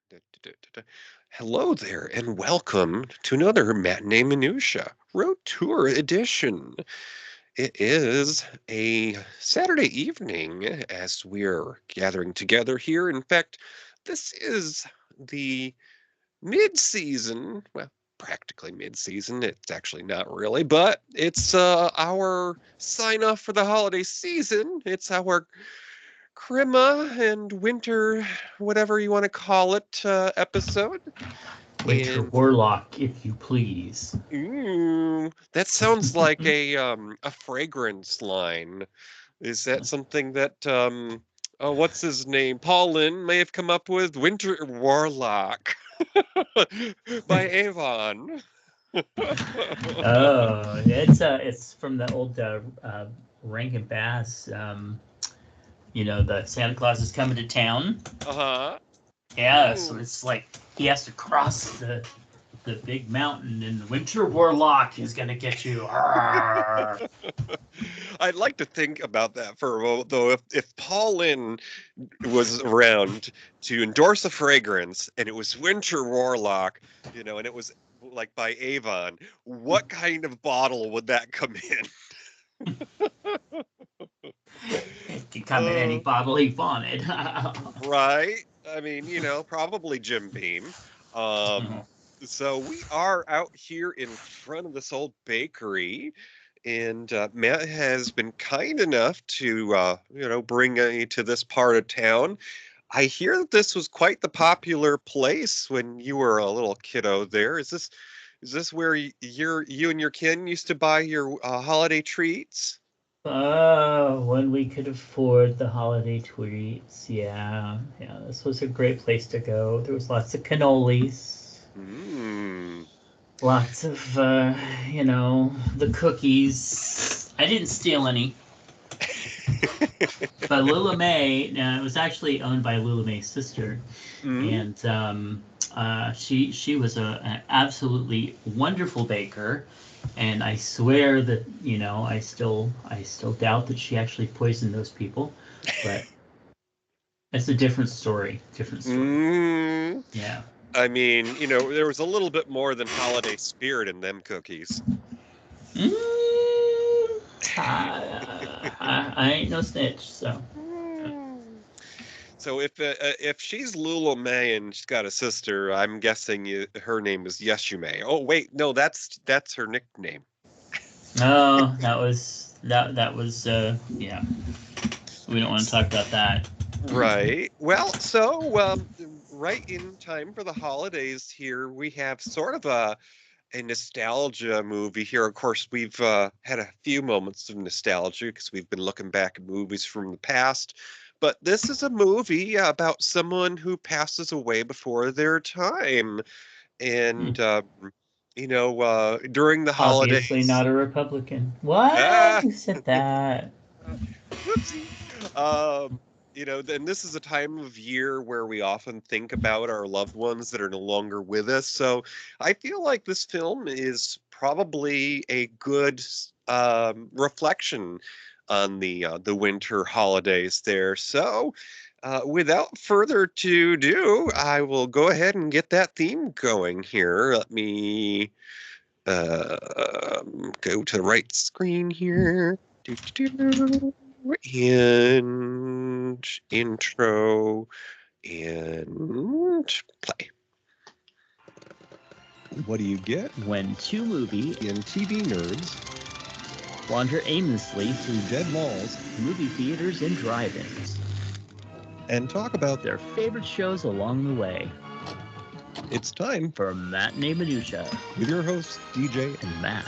Da, da, da, da. Hello there, and welcome to another Matinee Minutia Road Tour edition. It is a Saturday evening as we're gathering together here. In fact, this is the mid-season, well, practically mid-season. It's actually not really, but it's our sign-off for the holiday season. It's our Crema and winter, whatever you want to call it, episode. Winter And Warlock, if you please. that sounds like a fragrance line. Is that something that oh, what's his name? Paulin may have come up with Winter Warlock by Avon. Oh, it's from the old Rankin Bass. The Santa Claus is coming to town. Uh-huh. Yeah, so it's like he has to cross the big mountain, and the Winter Warlock is gonna get you. I'd like to think about that for a moment, though. If Paulin was around to endorse a fragrance and it was Winter Warlock, and it was like by Avon, what kind of bottle would that come in? It could come in any bottle he wanted. Right? I mean, probably Jim Beam. So we are out here in front of this old bakery, and Matt has been kind enough to, bring me to this part of town. I hear that this was quite the popular place when you were a little kiddo there. Is this where you and your kin used to buy your holiday treats? When we could afford the holiday treats, yeah, this was a great place to go. There was lots of cannolis, Mm. lots of, the cookies. I didn't steal any, but Lula May, it was actually owned by Lula May's sister, Mm. and she was an absolutely wonderful baker. And I swear that I still doubt that she actually poisoned those people, but it's a different story. Different story. Mm. Yeah. I mean, there was a little bit more than holiday spirit in them cookies. Mm, I ain't no snitch, so. So if she's Lula May and she's got a sister, I'm guessing her name is Yeshume. Oh wait, no, that's her nickname. No, that was yeah. We don't want to talk about that. Right. Well, so right in time for the holidays here, we have sort of a nostalgia movie here. Of course, we've had a few moments of nostalgia because we've been looking back at movies from the past. But this is a movie about someone who passes away before their time. And, during the Obviously holidays. not a Republican. What? Ah, Who said that? whoopsie. Then this is a time of year where we often think about our loved ones that are no longer with us. So I feel like this film is probably a good reflection on the winter holidays there. So without further ado, I will go ahead and get that theme going here. Let me go to the right screen here. Do-do-do. And intro and play. What do you get when two movie in TV nerds wander aimlessly through dead malls movie theaters and drive-ins and talk about their favorite shows along the way? It's time for Matinee Minutia with your hosts, DJ and Matt.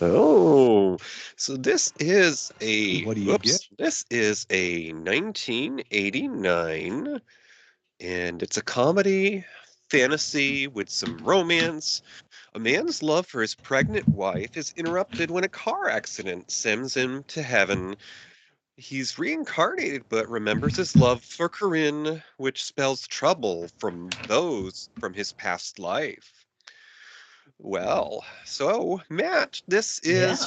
Oh, so this is a What do you get? This is a 1989, and it's a comedy fantasy with some romance. A man's love for his pregnant wife is interrupted when a car accident sends him to heaven. He's reincarnated but remembers his love for Corinne, which spells trouble from those from his past life. Well, so Matt, this is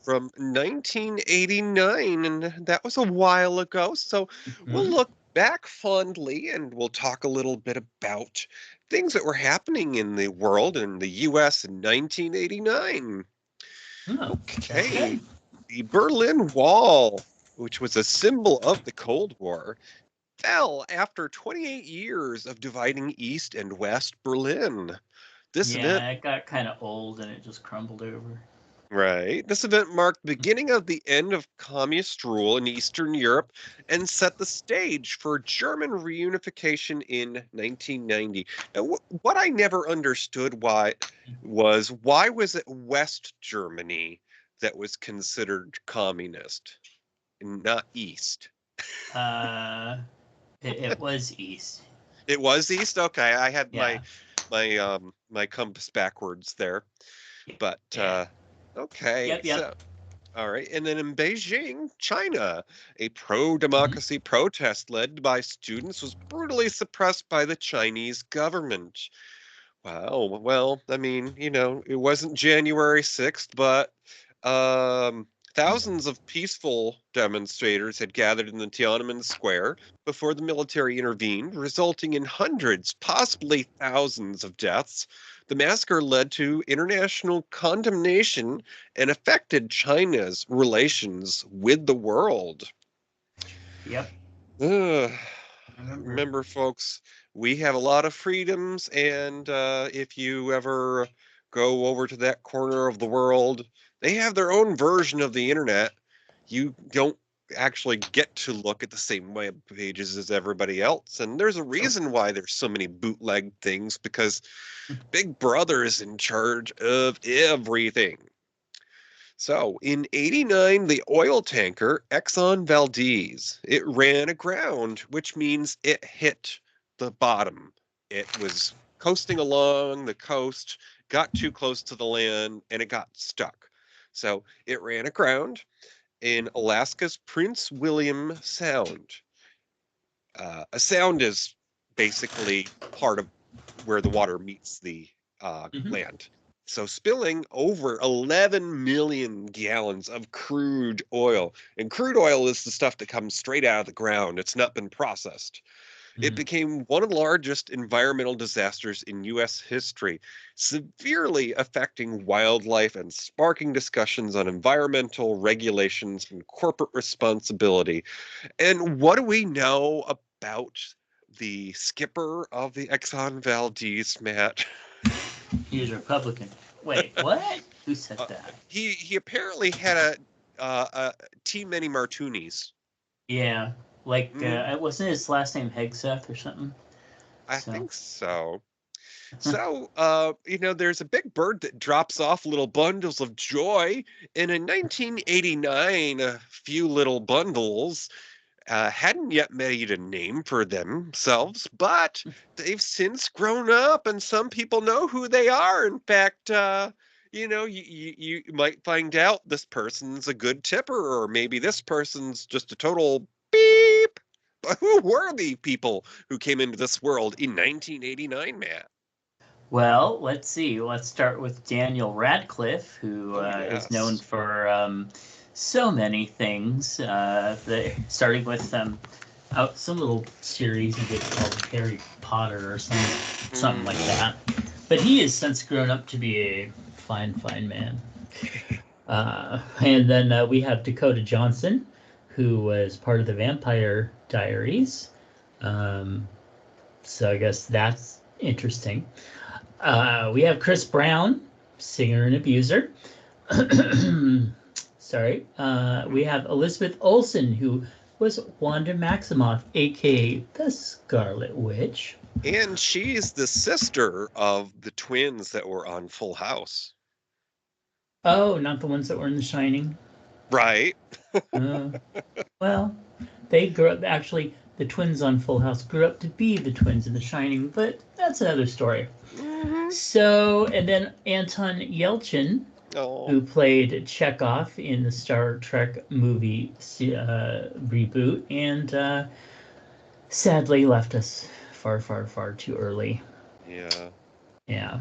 from 1989, and that was a while ago. So we'll look back fondly, and we'll talk a little bit about things that were happening in the world in the US in 1989. Oh, that's Okay, good. the Berlin Wall, which was a symbol of the Cold War, fell after 28 years of dividing East and West Berlin. This event Yeah, it got kind of old and it just crumbled over. Right. This event marked the beginning of the end of communist rule in Eastern Europe and set the stage for German reunification in 1990. Now, what I never understood why was it West Germany that was considered communist and not East? Uh, it was East. It was East. Okay, I had Yeah, my compass backwards there, but yeah. okay. Yep, yep. So all right. And then in Beijing, China, a pro Mhm. democracy protest led by students was brutally suppressed by the Chinese government. Wow. Well, I mean, it wasn't January 6th, but thousands of peaceful demonstrators had gathered in the Tiananmen Square before the military intervened, resulting in hundreds, possibly thousands of deaths. The massacre led to international condemnation and affected China's relations with the world. Yep. Ugh. I remember. Remember, folks, we have a lot of freedoms, and if you ever go over to that corner of the world, they have their own version of the internet. You don't actually get to look at the same web pages as everybody else, and there's a Nope. reason why there's so many bootleg things because Big Brother is in charge of everything. So in 89, the oil tanker Exxon Valdez, it ran aground, which means it hit the bottom. It was coasting along the coast, got too close to the land, and it got stuck. So it ran aground in Alaska's Prince William Sound. A sound is basically part of where the water meets the Hmm. land. So spilling over 11 million gallons of crude oil. And crude oil is the stuff that comes straight out of the ground. It's not been processed. It Hmm. became one of the largest environmental disasters in US history, severely affecting wildlife and sparking discussions on environmental regulations and corporate responsibility. And what do we know about the skipper of the Exxon Valdez, Matt? He was Republican. Wait, what? Who said Uh, that? he apparently had a too many martinis. Yeah, like Mm, wasn't his last name Hegseth or something? I So, think so. So, there's a big bird that drops off little bundles of joy, and in 1989, a few little bundles hadn't yet made a name for themselves, but they've since grown up, and some people know who they are. In fact, you might find out this person's a good tipper, or maybe this person's just a total beep. But who were the people who came into this world in 1989, Matt? well, let's see. Let's start with Daniel Radcliffe, who Oh, is known yes. for so many things. Starting with some little series he did called Harry Potter or something like Mm. that. But he has since grown up to be a fine, fine man. And then we have Dakota Johnson, who was part of the Vampire Diaries. Um, so I guess that's interesting. We have Chris Brown, singer and abuser. Sorry. We have Elizabeth Olsen, who was Wanda Maximoff, aka the Scarlet Witch. And she's the sister of the twins that were on Full House. Oh, not the ones that were in The Shining. Right. Uh, well, they grew up. Actually, the twins on Full House grew up to be the twins in The Shining, but that's another story. Hmm. So, and then Anton Yelchin, Oh, who played Chekhov in the Star Trek movie reboot, and sadly left us far, far, far too early. yeah. Yeah.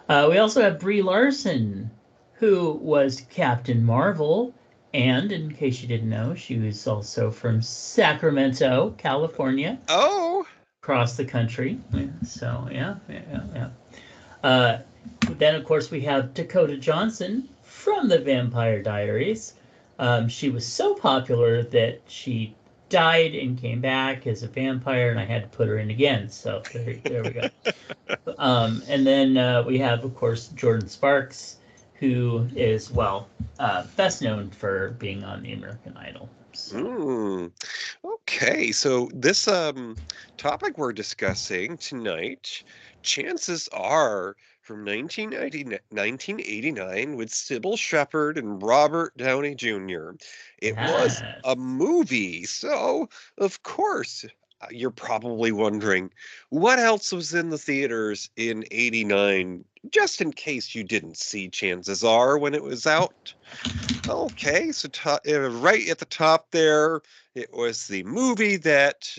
We also have Brie Larson, who was Captain Marvel And in case you didn't know, she was also from Sacramento, California, Oh, across the country. Yeah, so yeah. Uh, then of course we have Dakota Johnson from the Vampire Diaries. She was so popular that she died and came back as a vampire, and I had to put her in again. So there we go. And then we have, of course, Jordan Sparks, who is, well, best known for being on the American Idol. So, okay. So this topic we're discussing tonight, chances are from 1989 with Sybil Shepherd and Robert Downey Jr. It was a yes. movie. So, of course, you're probably wondering what else was in the theaters in 89, just in case you didn't see chances are when it was out. Okay, so right at the top there, it was the movie that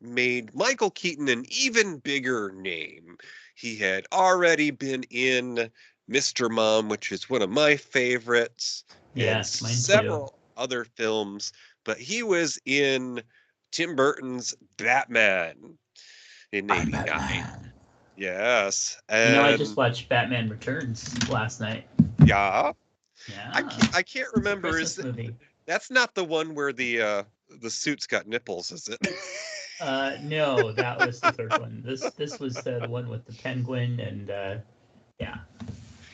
made Michael Keaton an even bigger name. He had already been in Mr. Mom, which is one of my favorites, and Yes, mine too. several other films, but he was in Tim Burton's Batman in I'm 89. Batman. Yes, I just and watched Batman Returns last night. yeah, Yeah, I can't it's a remember. Christmas movie. That's not the one where the suit's got nipples, is it? No, that was the third one. This was the one with the penguin, and yeah.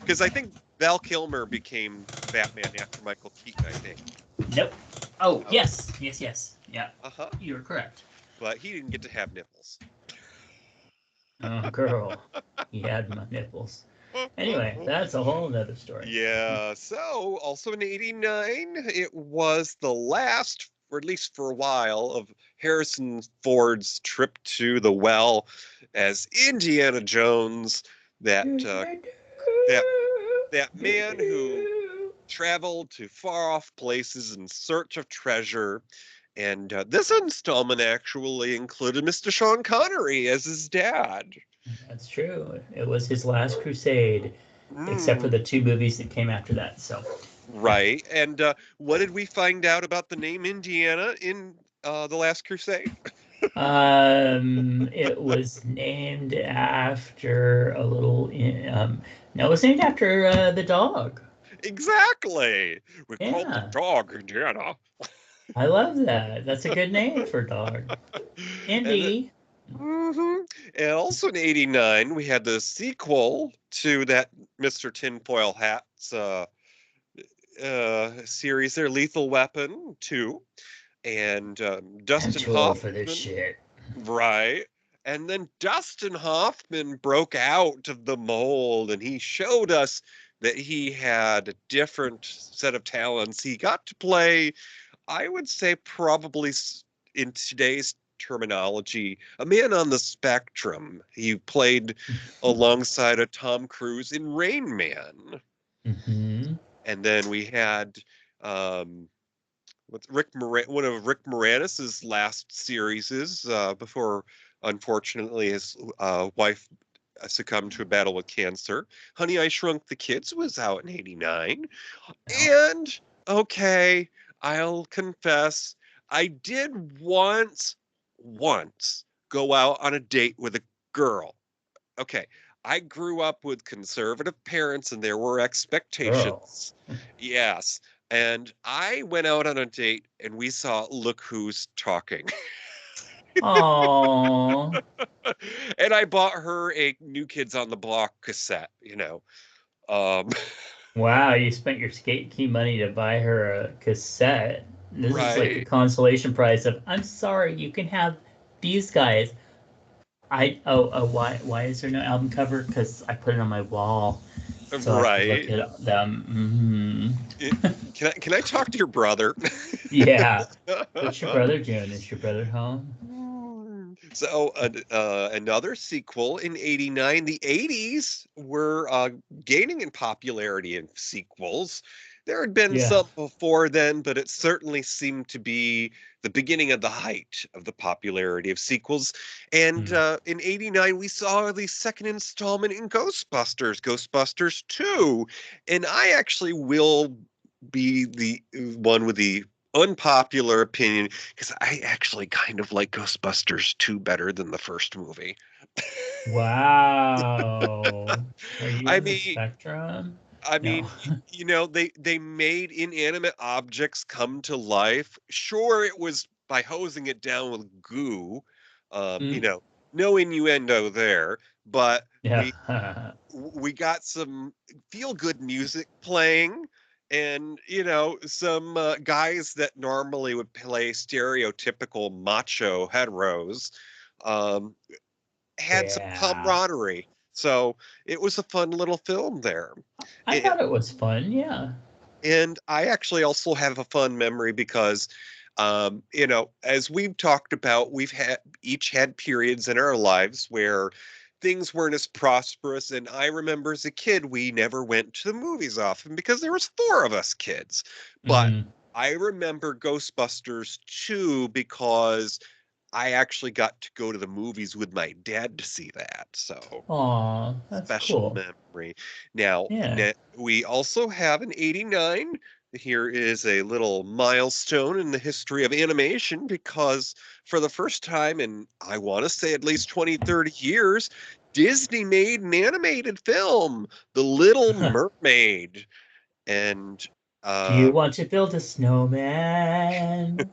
Because I think Val Kilmer became Batman after Michael Keaton, I think. Nope. Oh, Oh, yes. Yeah, uh-huh. you're correct. But he didn't get to have nipples. Oh, girl, he had my nipples. Anyway, that's a whole nother story. Yeah, so also in 89, it was the last, or at least for a while, of Harrison Ford's trip to the well as Indiana Jones, that that that man who traveled to far off places in search of treasure. And this installment actually included Mr. Sean Connery as his dad. That's true. It was his last crusade, except for Mm, the two movies that came after that. So, yeah. right. And what did we find out about the name Indiana in The Last Crusade? It was named after a little. No, it was named after the dog. Exactly. We called the Yeah, dog Indiana. I love that. That's a good name for a dog. And Indy. mhm. And also in 89, we had the sequel to that Mr. Tinfoil Hat's series there, Lethal Weapon 2. And I'm Dustin too old for this Hoffman, shit. right? And then Dustin Hoffman broke out of the mold and he showed us that he had a different set of talents. He got to play, I would say, probably in today's terminology, a man on the spectrum. He played alongside a Tom Cruise in Rain Man. Mm-hmm. And then we had um, what's one of Rick Moranis's last series before, unfortunately, his wife succumbed to a battle with cancer. Honey, I Shrunk the Kids was out in 89. Well, And okay, I'll confess, I did once go out on a date with a girl. Okay, I grew up with conservative parents and there were girl. expectations. Yes. And I went out on a date and we saw Look Who's Talking. Oh, And I bought her a New Kids on the Block cassette, you know. Um, wow! You spent your skate key money to buy her a cassette. This is like the right. consolation prize of I'm sorry, you can have these guys. Why is there no album cover? Because I put it on my wall so I could look Right. at them. It- can I talk to your brother? Yeah. What's your brother doing? Is your brother home? So another sequel in 89. The 80s were gaining in popularity in sequels. There had been Yeah. some before then, but it certainly seemed to be the beginning of the height of the popularity of sequels. And Hmm. in 89, we saw the second installment in Ghostbusters, Ghostbusters 2. And I actually will be the one with the unpopular opinion because I actually kind of like Ghostbusters 2 better than the first movie. Wow. Are you I on the mean, spectrum? I No. mean, they made inanimate objects come to life. Sure, it was by hosing it down with goo. Mm, No innuendo there, but we yeah. we got some feel good music playing and some guys that normally would play stereotypical macho heteros um, had some Yeah. camaraderie, so it was a fun little film there. I it, thought it was fun. Yeah. and I actually also have a fun memory because as we've talked about, we've each had periods in our lives where things weren't as prosperous. And I remember as a kid, we never went to the movies often because there was four of us kids. But Mm. I remember Ghostbusters 2 because I actually got to go to the movies with my dad to see that. So Aw, that's special cool. memory. Now, Yeah. we also have an 89. Here is a little milestone in the history of animation because for the first time in, I want to say at least 20, 30 years, Disney made an animated film, The Little Mermaid. And Do you uh, want to build a snowman?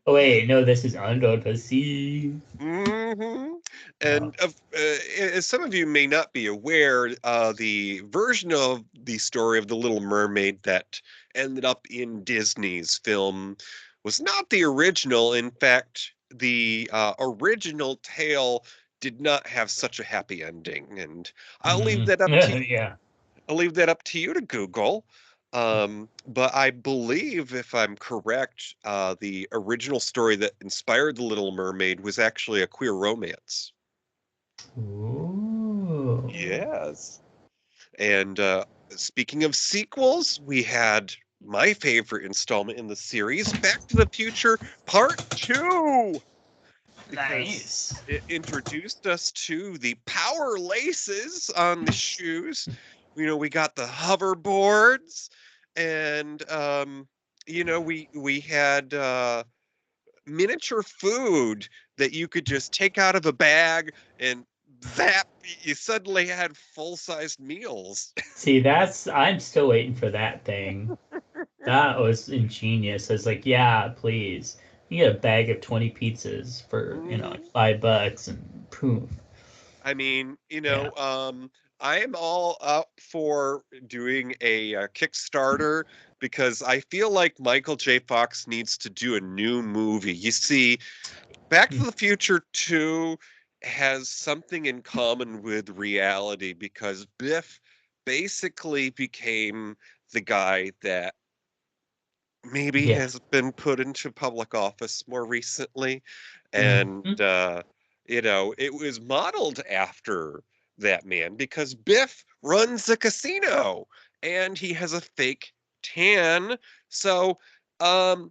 Oh wait, no, this is under the sea. hmm Oh. And as some of you may not be aware, the version of the story of the Little Mermaid that ended up in Disney's film was not the original. In fact, the original tale did not have such a happy ending, and I'll leave Mm. that up to Yeah. I'll leave that up to you to Google. But I believe, if I'm correct, the original story that inspired The Little Mermaid was actually a queer romance. Ooh. Yes. And speaking of sequels, we had my favorite installment in the series, Back to the Future Part 2, because Nice. it introduced us to the power laces on the shoes. We got the hoverboards, and we had miniature food that you could just take out of a bag and zap. You suddenly had full-sized meals. See, I'm still waiting for that thing. That was ingenious. I was like, yeah, please. You get a bag of 20 pizzas for, like Mhm. $5 and poof. I mean, Yeah. I am all up for doing a, Kickstarter because I feel like Michael J. Fox needs to do a new movie. You see, Back to Mm. the Future 2 has something in common with reality because Biff basically became the guy that maybe Yeah. has been put into public office more recently. And, Mm-hmm. it was modeled after that man because Biff runs a casino and he has a fake tan. So,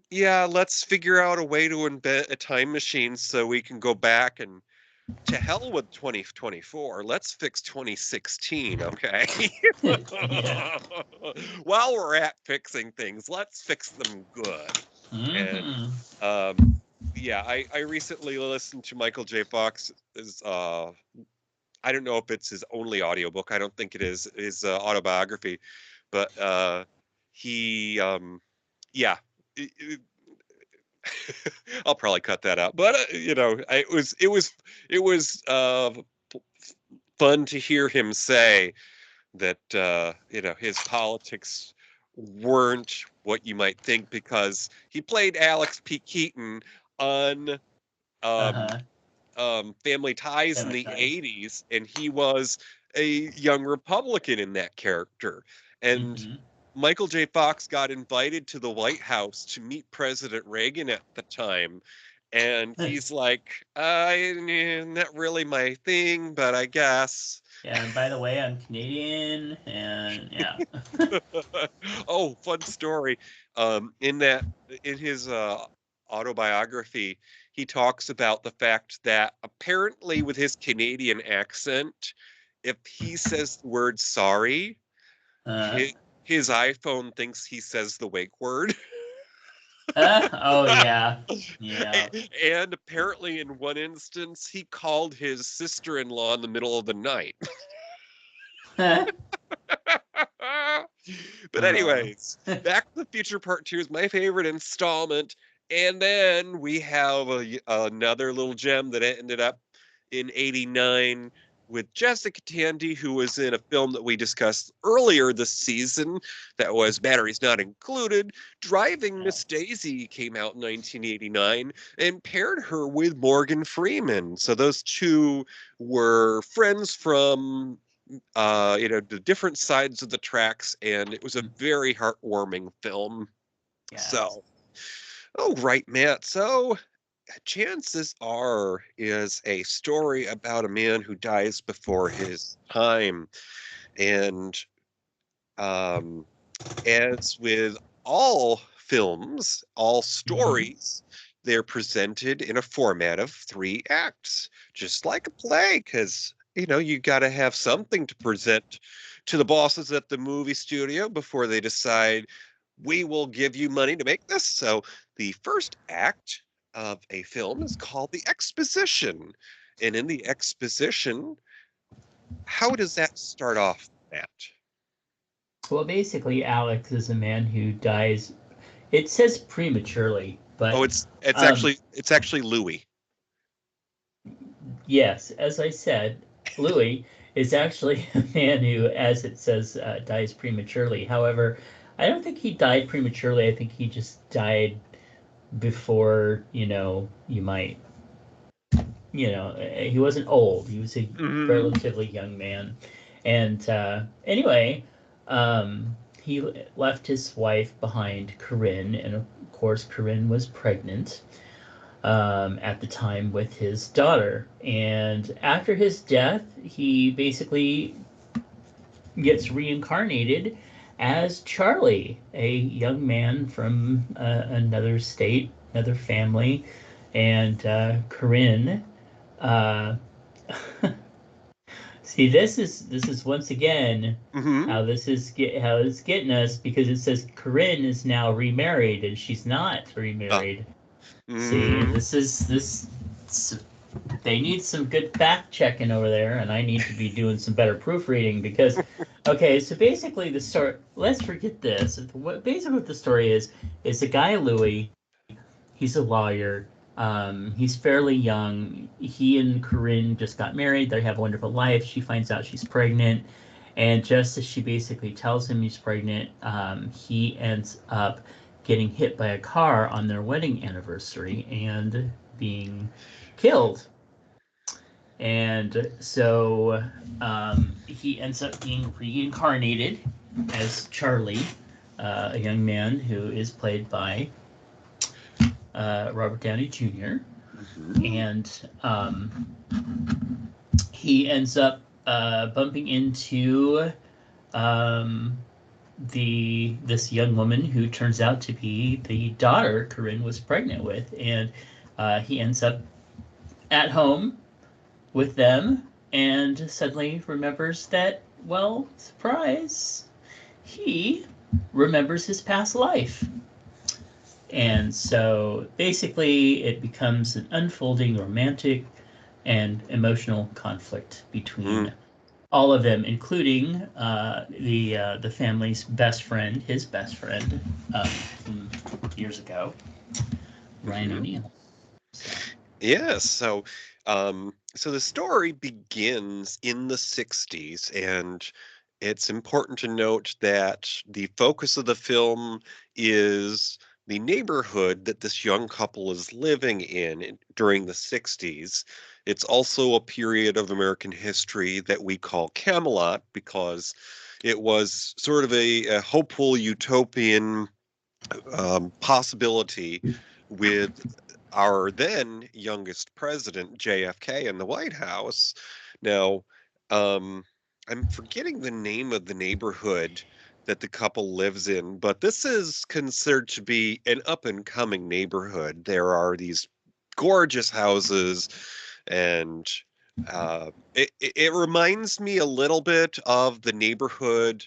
yeah, let's figure out a way to invent a time machine so we can go back and to hell with 2024. Let's fix 2016, okay? Yeah. While we're at fixing things, let's fix them good. And Mm-hmm. um, yeah, I recently listened to Michael J. Fox's I don't know if it's his only audiobook. I don't think it is his autobiography, but he yeah. I'll probably cut that out. But it was fun to hear him say that his politics weren't what you might think because he played Alex P. Keaton on um, Uh-huh. Family Ties in Family the ties. '80s, and he was a young Republican in that character. And Mm-hmm. Michael J. Fox got invited to the White House to meet President Reagan at the time. And he's like, not really my thing, but I guess. Yeah, and by the way, I'm Canadian, and yeah. Oh, fun story. In his autobiography, he talks about the fact that apparently with his Canadian accent, if he says the word sorry, Uh, his, his iPhone thinks he says the wake word. Oh yeah, yeah. And apparently, in one instance, he called his sister-in-law in the middle of the night. But anyways, Back to the Future Part 2 is my favorite installment. And then we have another little gem that ended up in 89 with Jessica Tandy, who was in a film that we discussed earlier this season that was Batteries Not Included. Driving Miss Daisy came out in 1989 and paired her with Morgan Freeman. So those two were friends from the different sides of the tracks, and it was a very heartwarming film. Yes. So, oh, right, Matt. So, Chances Are is a story about a man who dies before his time. And as with all films, all stories, they're presented in a format of 3 acts, just like a play, because you got to have something to present to the bosses at the movie studio before they decide we will give you money to make this. So the first act of a film is called the exposition. And in the exposition, how does that start off, Matt? Well, basically, Alex is a man who dies. It says prematurely, but Oh, it's um, actually Louis. yes, as I said, Louis is actually a man who, as it says, dies prematurely. However, I don't think he died prematurely. I think he just died before, you might, he wasn't old. He was a Mhm. relatively young man. And anyway, he left his wife behind, Corinne, and of course, Corinne was pregnant at the time with his daughter. And after his death, he basically gets reincarnated as Charlie, a young man from another state, another family, and Corinne. Uh, See, this is once again Mhm. how it's getting us, because it says Corinne is now remarried and she's not Uh, remarried. See, mhm. this they need some good fact checking over there, and I need to be doing some better proofreading because, okay, so basically the story. Let's forget this. Basically what the story is a guy Louis. He's a lawyer. He's fairly young. He and Corinne just got married. They have a wonderful life. She finds out she's pregnant, and just as she basically tells him he's pregnant, he ends up getting hit by a car on their wedding anniversary and being killed. And so he ends up being reincarnated as Charlie, a young man who is played by Robert Downey Jr. Mhm. And he ends up bumping into um, this young woman who turns out to be the daughter Corinne was pregnant with, and he ends up at home with them, and suddenly remembers that, well, surprise, he remembers his past life. And so basically, it becomes an unfolding romantic and emotional conflict Mhm. between all of them, including the family's best friend, his best friend from years ago, Ryan Mhm. O'Neal. So, Yes. So the story begins in the 60s, and it's important to note that the focus of the film is the neighborhood that this young couple is living in during the 60s. It's also a period of American history that we call Camelot because it was sort of a hopeful utopian possibility with our then youngest president, JFK, in the White House. Now, um, I'm forgetting the name of the neighborhood that the couple lives in, but this is considered to be an up and coming neighborhood. There are these gorgeous houses, and it reminds me a little bit of the neighborhood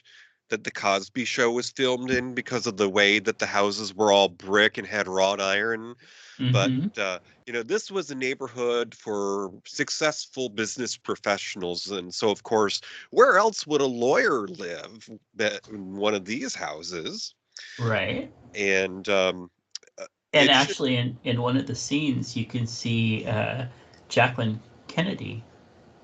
that the Cosby Show was filmed in because of the way that the houses were all brick and had wrought iron. But Mm-hmm. this was a neighborhood for successful business professionals, and so of course, where else would a lawyer live but in one of these houses? Right. And And it should. actually, in one of the scenes, you can see Jacqueline Kennedy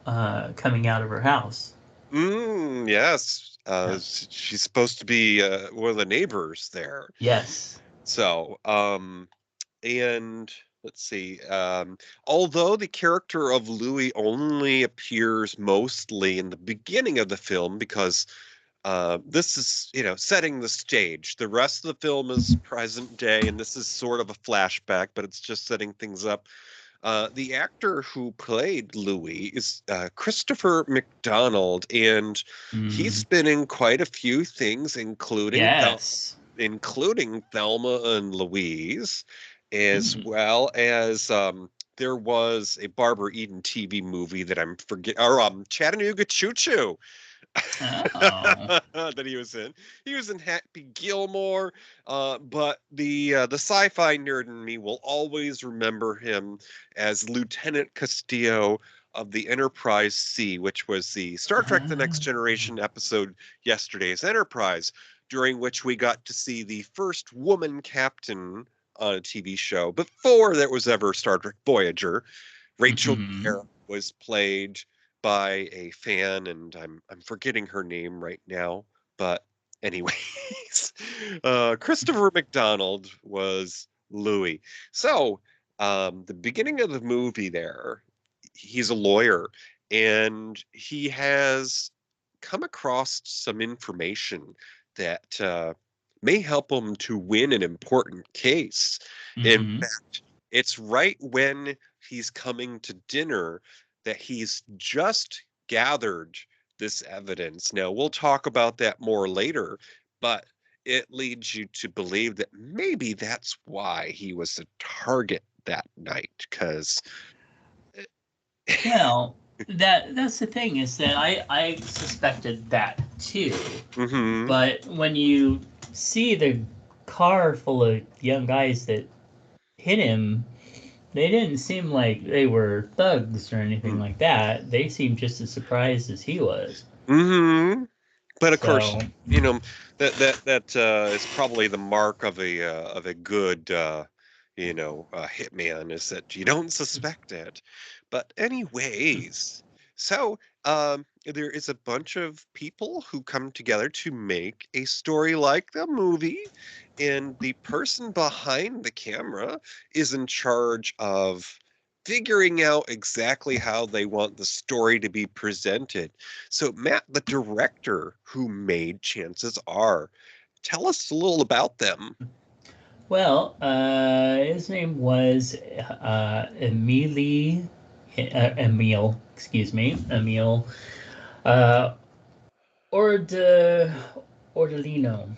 coming out of her house. Yes, Yeah. she's supposed to be one of the neighbors there. Yes. So, and let's see. Although the character of Louis only appears mostly in the beginning of the film, because this is, setting the stage. The rest of the film is present day, and this is sort of a flashback, but it's just setting things up. The actor who played Louis is Christopher McDonald, and he's Mm. been in quite a few things, Yes. including Thelma and Louise, as Mm. well as there was a Barbara Eden TV movie that I'm forget or Chattanooga Choo Choo Oh. that he was in. He was in Happy Gilmore, but the sci-fi nerd in me will always remember him as Lieutenant Castillo of the Enterprise C, which was the Star Trek: The Next Generation episode Yesterday's Enterprise, during which we got to see the first woman captain on a TV show before there was ever Star Trek Voyager. Rachel Mhm. Dare was played by a fan, and I'm forgetting her name right now. But anyways, Christopher McDonald was Louis. So the beginning of the movie there, he's a lawyer, and he has come across some information that may help him to win an important case. In Mhm. fact, it's right when he's coming to dinner that he's just gathered this evidence. Now, we'll talk about that more later, but it leads you to believe that maybe that's why he was a target that night, because Well, that's the thing, is that I suspected that too. hmm But when you see the car full of young guys that hit him, they didn't seem like they were thugs or anything like that. They seemed just as surprised as he was. hmm But of course, So, that is probably the mark of a good hitman, is that you don't suspect it. But anyways, so there is a bunch of people who come together to make a story like the movie, and the person behind the camera is in charge of figuring out exactly how they want the story to be presented. So, Matt, the director who made Chances Are, tell us a little about them. well, his name was Emile, excuse me, Emile uh, Ord Ordolino.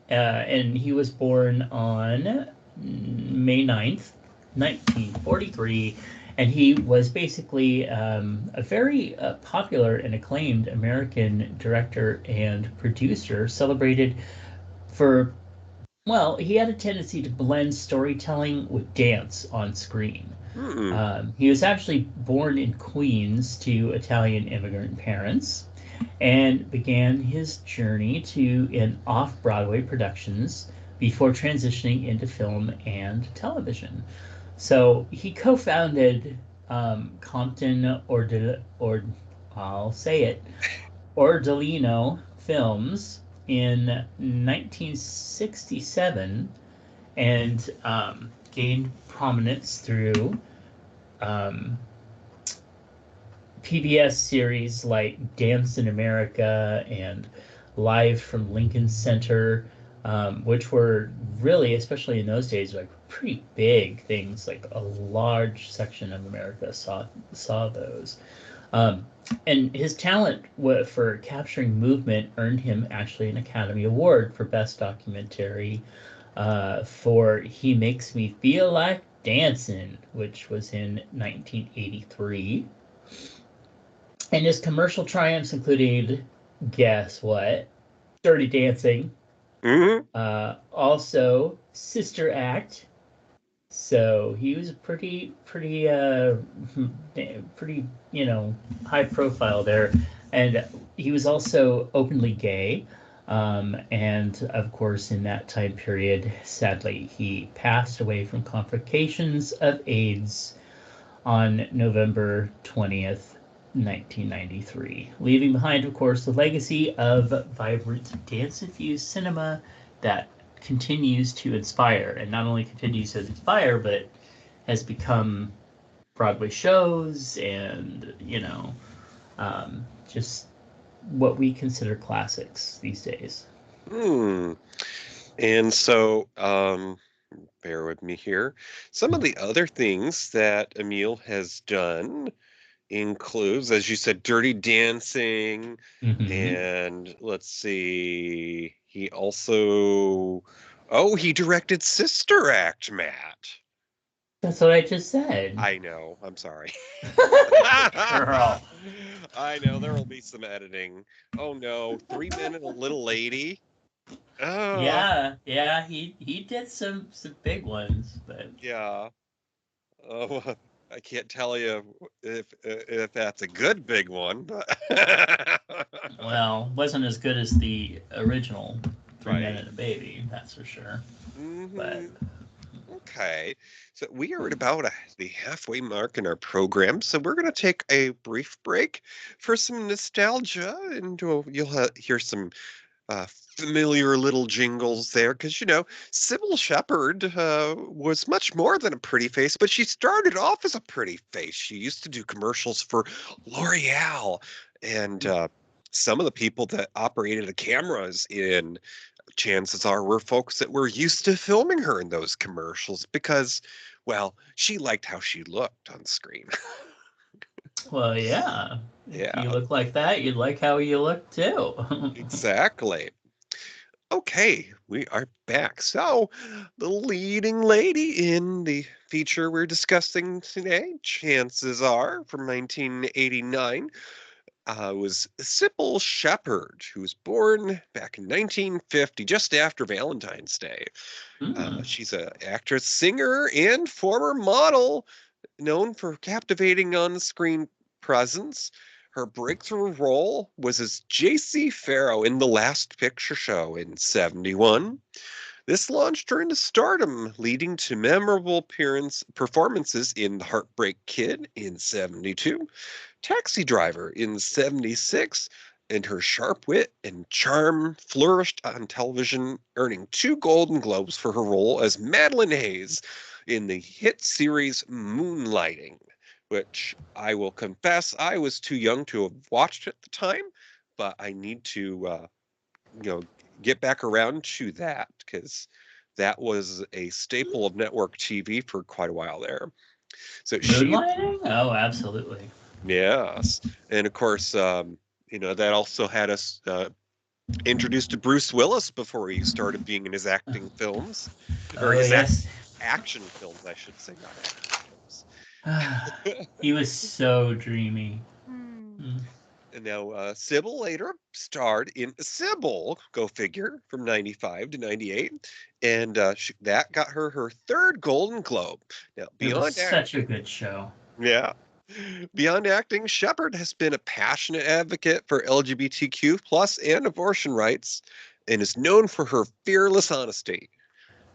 And he was born on May 9th, 1943, and he was basically a very popular and acclaimed American director and producer, celebrated for, well, he had a tendency to blend storytelling with dance on screen. Hmm. He was actually born in Queens to Italian immigrant parents and began his journey to in off-Broadway productions before transitioning into film and television. So he co-founded Compton I'll say it, Ordolino Films in 1967, and gained prominence through um, PBS series like Dance in America and Live from Lincoln Center, which were really, especially in those days, like pretty big things. Like a large section of America saw those. Um, and his talent for capturing movement earned him actually an Academy Award for Best Documentary for He Makes Me Feel Like Dancing, which was in 1983. And his commercial triumphs included Guess what? Dirty Dancing. Hmm. Also, Sister Act. So he was pretty, high profile there, and he was also openly gay. And of course, in that time period, sadly, he passed away from complications of AIDS on November 20th, 1993, leaving behind, of course, the legacy of vibrant dance-infused cinema that continues to inspire, and not only continues to inspire, but has become Broadway shows and, just what we consider classics these days. Hmm. And so, bear with me here. Some of the other things that Emil has done includes, as you said, Dirty Dancing, Mm-hmm. and let's see, he directed Sister Act, Matt. That's what I just said. I know, I'm sorry. Girl. I know, there will be some editing. Oh no, 3 Men and a Little Lady. Oh, Yeah, he did some big ones, but yeah. Oh, I can't tell you if that's a good big one, but well, wasn't as good as the original Three Men right. and a Baby, that's for sure. But Hmm. Okay. So we are at about the halfway mark in our program, so we're going to take a brief break for some nostalgia, and you'll hear some familiar little jingles there, because Cybil Shepherd was much more than a pretty face, but she started off as a pretty face. She used to do commercials for L'Oreal, and some of the people that operated the cameras in chances are were folks that were used to filming her in those commercials because, well, she liked how she looked on screen. well, yeah, if you Yeah, look like that, you'd like how you look too. exactly. Okay, we are back. So, the leading lady in the feature we're discussing today, chances are from 1989, was Cybil Shepherd, who was born back in 1950, just after Valentine's Day. Hmm. She's an actress, singer, and former model, known for captivating on-screen presence. Her breakthrough role was as J.C. Farrow in The Last Picture Show in '71. This launched her into stardom, leading to memorable performances in The Heartbreak Kid in '72, Taxi Driver in '76, and her sharp wit and charm flourished on television, earning 2 Golden Globes for her role as Madeline Hayes in the hit series Moonlighting, which I will confess I was too young to have watched at the time, but I need to, you know, get back around to that because that was a staple of network TV for quite a while there. So she Moonlighting? Oh, absolutely. Yes. And of course, that also had us introduced to Bruce Willis before he started being in his acting films, or Oh, his yes. action films, I should say, not acting films. He was so dreamy. Hmm. Mm. And now, Sybil later starred in Sybil, go figure, from '95 to '98, and that got her third Golden Globe. Now, It was beyond such a acting, good show. yeah. Beyond acting, Shepard has been a passionate advocate for LGBTQ plus and abortion rights and is known for her fearless honesty.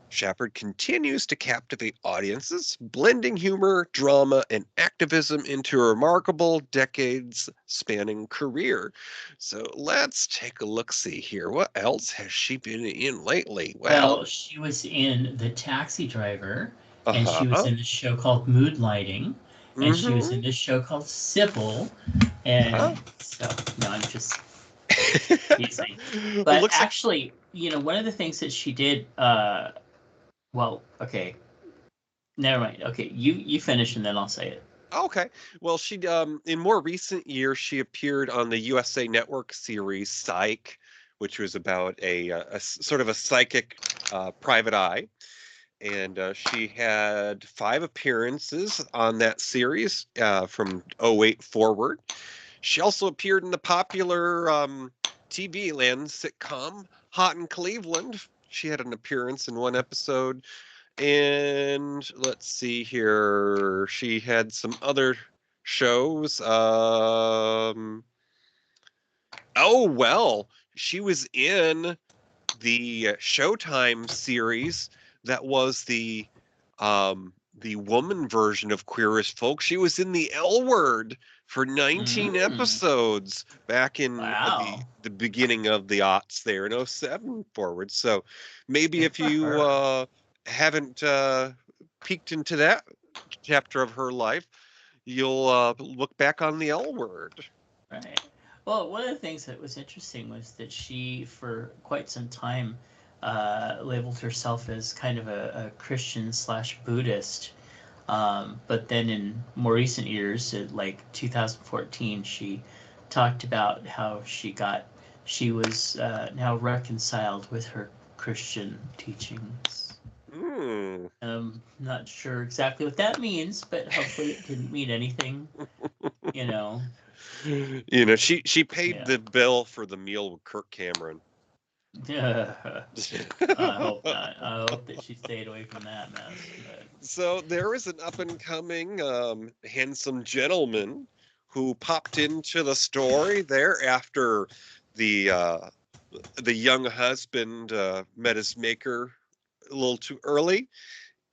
Shepard continues to captivate audiences, blending humor, drama, and activism into a remarkable decades spanning career. So let's take a look see here. What else has she been in lately? Well, Well, she was in The Taxi Driver, and she was uh-huh. in this show called Mood Lighting, and she was Mm-hmm. in this show called Sybil, Uh-huh. and so, no, I'm just teasing. But Looks like actually, one of the things that she did, well, okay, never mind. Okay, you finish and then I'll say it. okay. Well, she in more recent years she appeared on the USA Network series Psych, which was about sort of a psychic private eye, and she had 5 appearances on that series from '08 forward. She also appeared in the popular TV land sitcom Hot in Cleveland. She had an appearance in one episode. And let's see here. She had some other shows. Oh, well, she was in the Showtime series that was the woman version of Queer as Folk. She was in the L Word for 19 Mm. episodes back in Wow. the beginning of the aughts there in '07 forward. So maybe Good if for you her. haven't peeked into that chapter of her life, you'll look back on the L Word. Right. Well, one of the things that was interesting was that she, for quite some time, labeled herself as kind of a Christian slash Buddhist. But then in more recent years, like 2014, she talked about how she was now reconciled with her Christian teachings. Hmm. Not sure exactly what that means, but hopefully it didn't mean anything, you know. She paid Yeah. the bill for the meal with Kirk Cameron. I hope not. I hope that she stayed away from that mess. But So there is an up and coming handsome gentleman who popped into the story there after the uh, the young husband met his maker a little too early.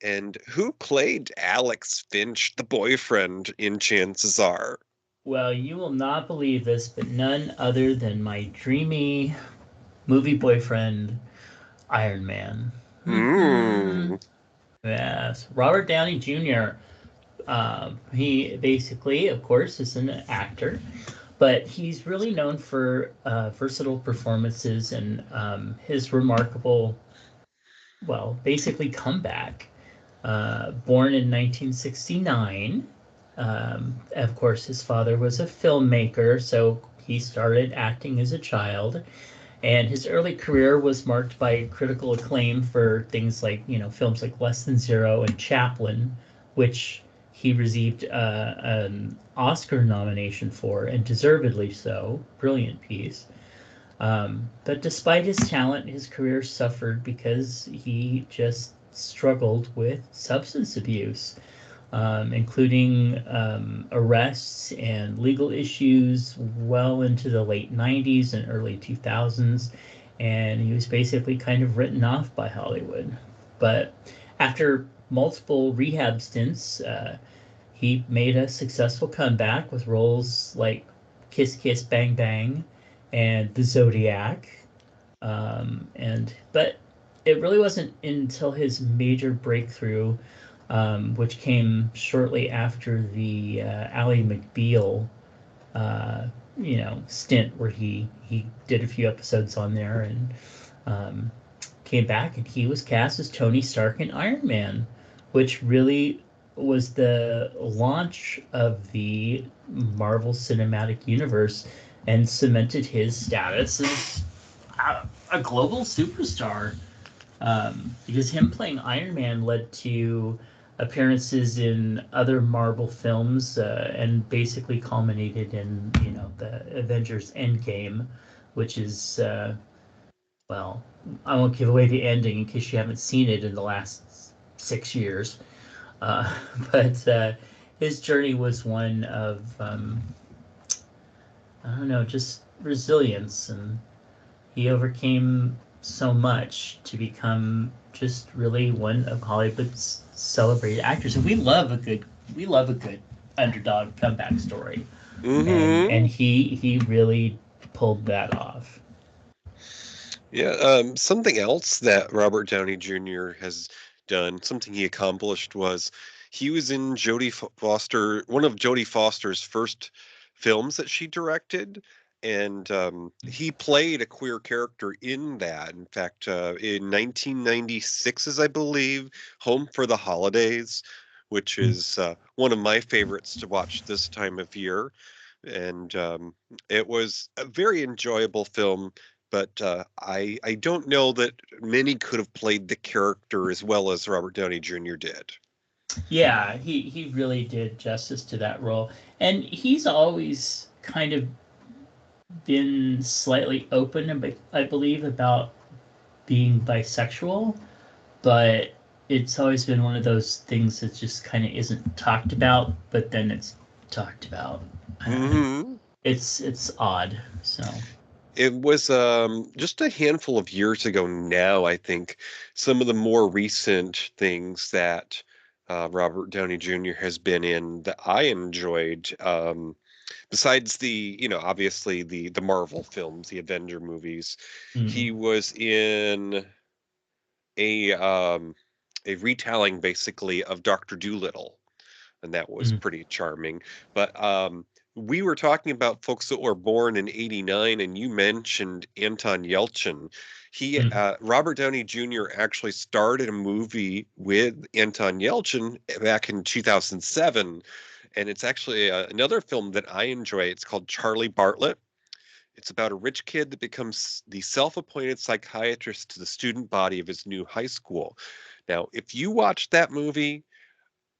And who played Alex Finch, the boyfriend, in Chances Are? well, you will not believe this, but none other than my dreamy movie boyfriend, Iron Man. Mm. Yes, Robert Downey Jr. He basically, of course, is an actor, but he's really known for versatile performances and his remarkable, well, basically comeback. Born in 1969, of course, his father was a filmmaker, so he started acting as a child. And his early career was marked by critical acclaim for things like, films like Less Than Zero and Chaplin, which he received an Oscar nomination for, and deservedly so. Brilliant piece. But despite his talent, his career suffered because he just struggled with substance abuse, including arrests and legal issues well into the late 90s and early 2000s. And he was basically kind of written off by Hollywood. But after multiple rehab stints, he made a successful comeback with roles like Kiss Kiss Bang Bang and The Zodiac. But it really wasn't until his major breakthrough, which came shortly after the Ally McBeal, stint where he did a few episodes on there and um, came back, and he was cast as Tony Stark in Iron Man, which really was the launch of the Marvel Cinematic Universe and cemented his status as a global superstar. Because him playing Iron Man led to appearances in other Marvel films and basically culminated in the Avengers Endgame, which is well, I won't give away the ending in case you haven't seen it in the last 6 years. Uh, but his journey was one of I don't know, just resilience, and he overcame so much to become just really one of Hollywood's celebrated actors. And we love a good underdog comeback story, and Mm-hmm. he really pulled that off. Yeah, something else that Robert Downey Jr. has done, something he accomplished was he was in Foster, one of Jodie Foster's first films that she directed, and he played a queer character in that. In fact, in 1996, as I believe, Home for the Holidays, which is one of my favorites to watch this time of year, and it was a very enjoyable film. But I don't know that many could have played the character as well as Robert Downey Jr. did. Yeah, he really did justice to that role, and he's always kind of been slightly open, I believe, about being bisexual, but it's always been one of those things that just kind of isn't talked about, but then it's talked about. Hmm. It's odd. So. It was just a handful of years ago now, I think. Some of the more recent things that Robert Downey Jr. has been in that I enjoyed, besides obviously the Marvel films, the Avenger movies, Mm, he was in a um, a retelling basically of Doctor Dolittle, and that was mm, pretty charming. But we were talking about folks that were born in '89, and you mentioned Anton Yelchin. mm. Robert Downey Jr. actually starred in a movie with Anton Yelchin back in 2007, and it's actually another film that I enjoy. It's called Charlie Bartlett. It's about a rich kid that becomes the self-appointed psychiatrist to the student body of his new high school. Now, if you watch that movie,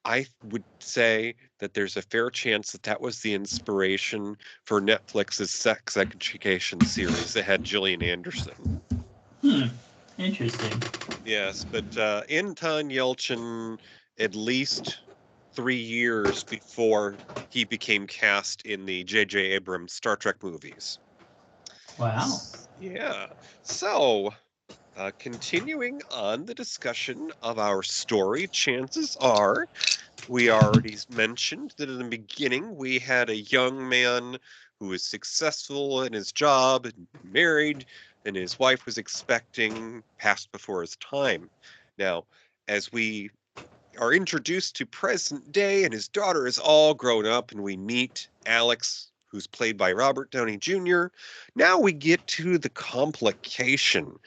I would say that there's a fair chance that that was the inspiration for Netflix's sex education series that had Gillian Anderson. Hmm. Interesting. Yes, but Anton Yelchin, at least 3 years before he became cast in the J.J. Abrams Star Trek movies. Wow. Yeah. So, continuing on the discussion of our story, chances are we already mentioned that in the beginning we had a young man who was successful in his job and married, and his wife was expecting, passed before his time. Now, as we are introduced to present day and his daughter is all grown up, and we meet Alex, who's played by Robert Downey Jr., now we get to the complication.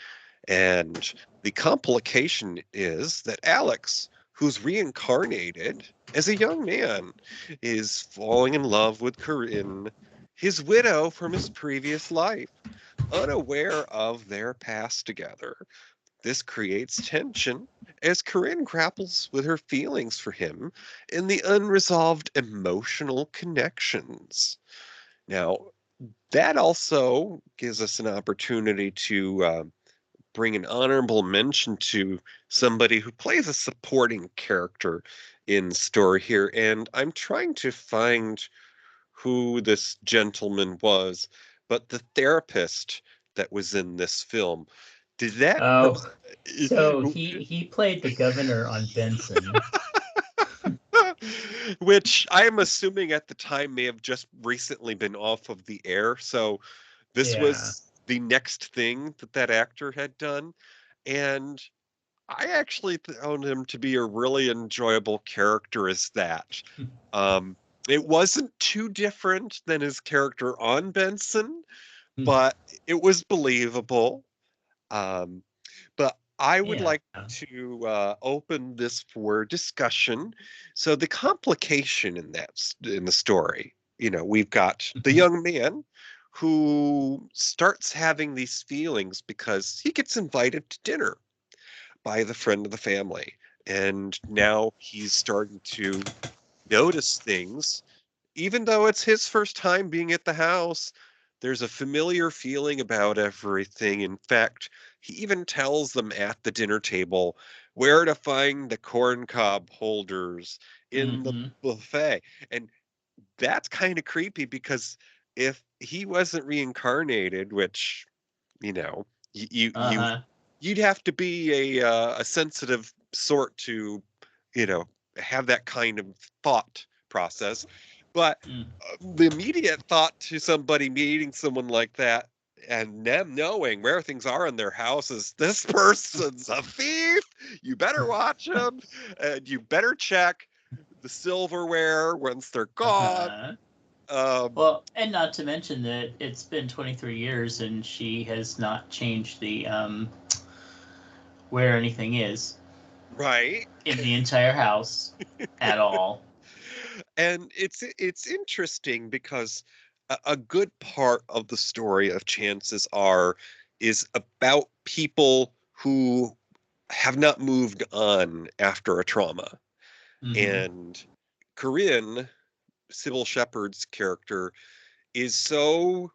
And the complication is that Alex, who's reincarnated as a young man, is falling in love with Corinne, his widow from his previous life, unaware of their past together. This creates tension as Corinne grapples with her feelings for him and the unresolved emotional connections. Now, that also gives us an opportunity to bring an honorable mention to somebody who plays a supporting character in the story here. And I'm trying to find who this gentleman was, but the therapist that was in this film. Did that Oh, person. so he played the governor on Benson. Which I am assuming at the time may have just recently been off of the air. So this Yeah. was the next thing that that actor had done. And I actually found him to be a really enjoyable character as that. Um, it wasn't too different than his character on Benson, Hmm. but it was believable. Um, but I would Yeah. like to open this for discussion. So the complication in in the story, we've got the Mhm. young man who starts having these feelings because he gets invited to dinner by the friend of the family. And now he's starting to notice things, even though it's his first time being at the house. There's a familiar feeling about everything. In fact, he even tells them at the dinner table where to find the corn cob holders in the Mhm. buffet. And that's kind of creepy because if he wasn't reincarnated, which, you know, you Uh-huh. you'd have to be a sensitive sort to, you know, have that kind of thought process. But Mm. the immediate thought to somebody meeting someone like that and them knowing where things are in their house is this person's a thief. You better watch them, and you better check the silverware once they're gone. Uh-huh. Um, Well, and not to mention that it's been 23 years and she has not changed the where anything is right. in the entire house at all. And it's interesting because a good part of the story of Chances Are is about people who have not moved on after a trauma. Mm-hmm. And Corinne, Sybil Shepherd's character, is so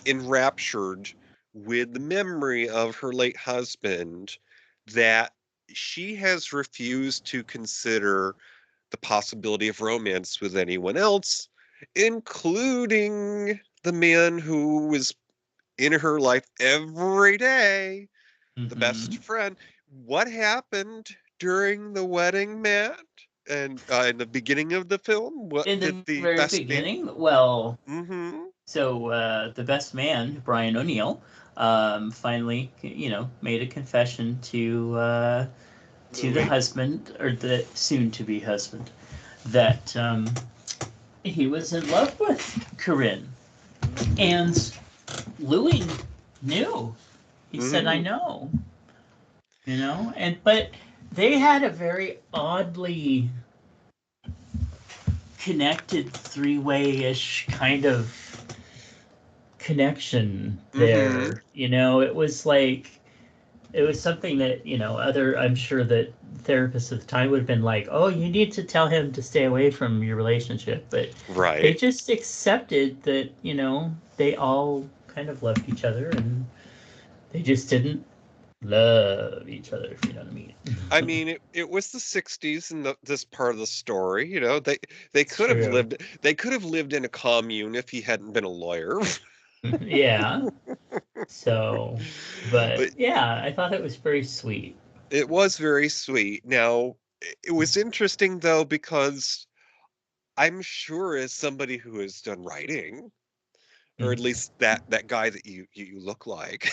enraptured with the memory of her late husband that she has refused to consider the possibility of romance with anyone else, including the man who was in her life every day, the best Mm-hmm. friend. What happened during the wedding, Matt? And in the beginning of the film, what In did the the very best man? beginning, well, Mm-hmm. so the best man, Brian O'Neill, finally, made a confession to the Louis. husband, or the soon-to-be husband, that he was in love with Corinne. Mm-hmm. And Louis knew. He said, "I Mm-hmm. know," but they had a very oddly connected three-way-ish kind of connection Mm-hmm. there. It was something that, I'm sure that therapists at the time would have been like, "Oh, you need to tell him to stay away from your relationship." But they Right. just accepted that, they all kind of loved each other, and they just didn't love each other, if you know what I mean. I mean, it was the '60s in this part of the story. They It's could have true. lived in a commune if he hadn't been a lawyer. Yeah. So, but But yeah, I thought it was very sweet. it was very sweet. Now, it was interesting though because I'm sure as somebody who has done writing, or at least that guy that you look like,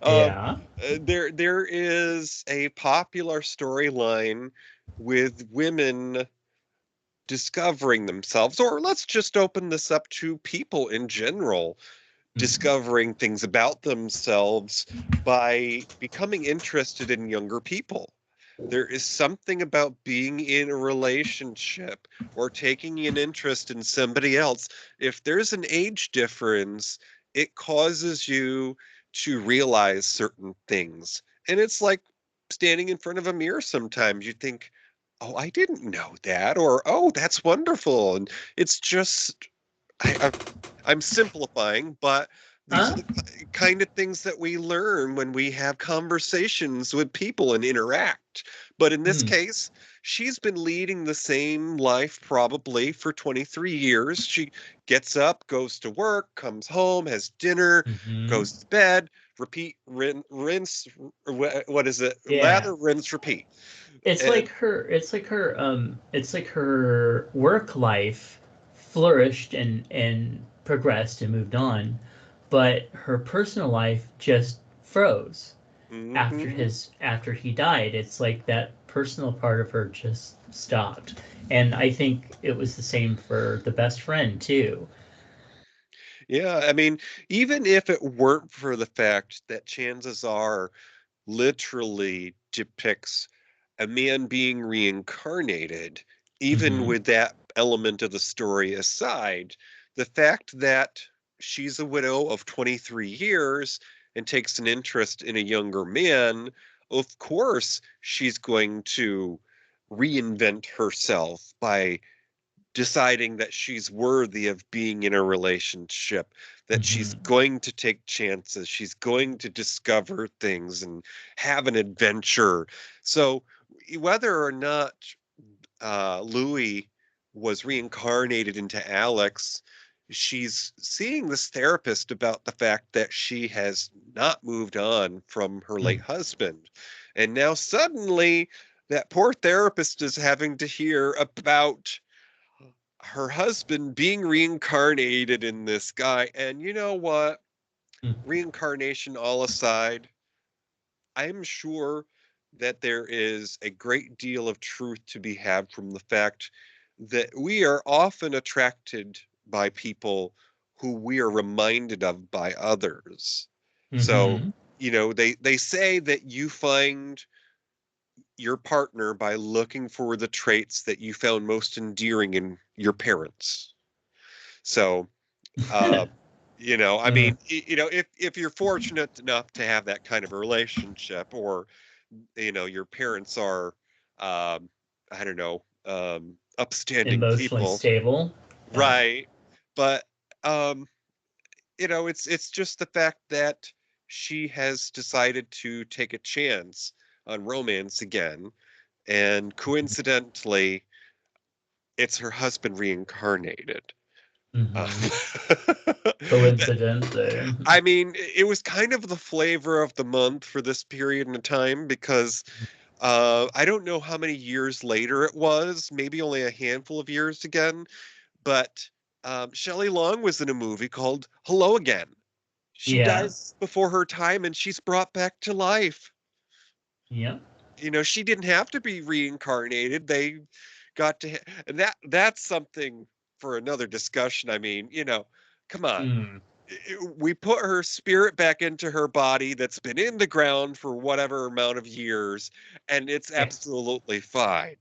um, Yeah. there is a popular storyline with women discovering themselves, or let's just open this up to people in general Mhm. discovering things about themselves by becoming interested in younger people. There is something about being in a relationship or taking an interest in somebody else. If there's an age difference, it causes you to realize certain things. And it's like standing in front of a mirror sometimes. You think, oh, I didn't know that, or oh, that's wonderful. And it's just, I'm simplifying, but these are Huh? the kind of things that we learn when we have conversations with people and interact. But in this Hmm. case, she's been leading the same life probably for 23 years. She gets up, goes to work, comes home, has dinner, Hmm. goes to bed, repeat, rinse, what is it? Yeah. Lather, rinse, repeat. It's like And her it's like her work life flourished and progressed and moved on, but her personal life just froze mhm. after he died. It's like that personal part of her just stopped. And I think it was the same for the best friend too. Yeah, I mean, even if it weren't for the fact that chances are literally depicts a man being reincarnated, even Hmm. with that element of the story aside, the fact that she's a widow of 23 years and takes an interest in a younger man, of course, she's going to reinvent herself by deciding that she's worthy of being in a relationship, that she's Hmm. going to take chances, she's going to discover things and have an adventure. So, whether or not Louis was reincarnated into Alex, she's seeing this therapist about the fact that she has not moved on from her late husband. And now, suddenly, that poor therapist is having to hear about her husband being reincarnated in this guy. And you know what? Reincarnation all aside, I'm sure that there is a great deal of truth to be had from the fact that we are often attracted by people who we are reminded of by others. So, Hmm. they say that you find your partner by looking for the traits that you found most endearing in your parents. So, Uh, I Uh, mean, if you're fortunate enough to have that kind of a relationship, or your parents are, I don't know, upstanding Emotionally people, stable. Yeah. right? But um, it's just the fact that she has decided to take a chance on romance again, and coincidentally, it's her husband reincarnated. Uh, Hmm. Coincidence there. I mean, it was kind of the flavor of the month for this period in time because I don't know how many years later it was, maybe only a handful of years again, but Shelley Long was in a movie called Hello Again. She Yeah. dies before her time and she's brought back to life. Yep. She didn't have to be reincarnated. They got to, and that's something for another discussion. I mean, come on. Mm. We put her spirit back into her body that's been in the ground for whatever amount of years, and it's Yes. absolutely fine.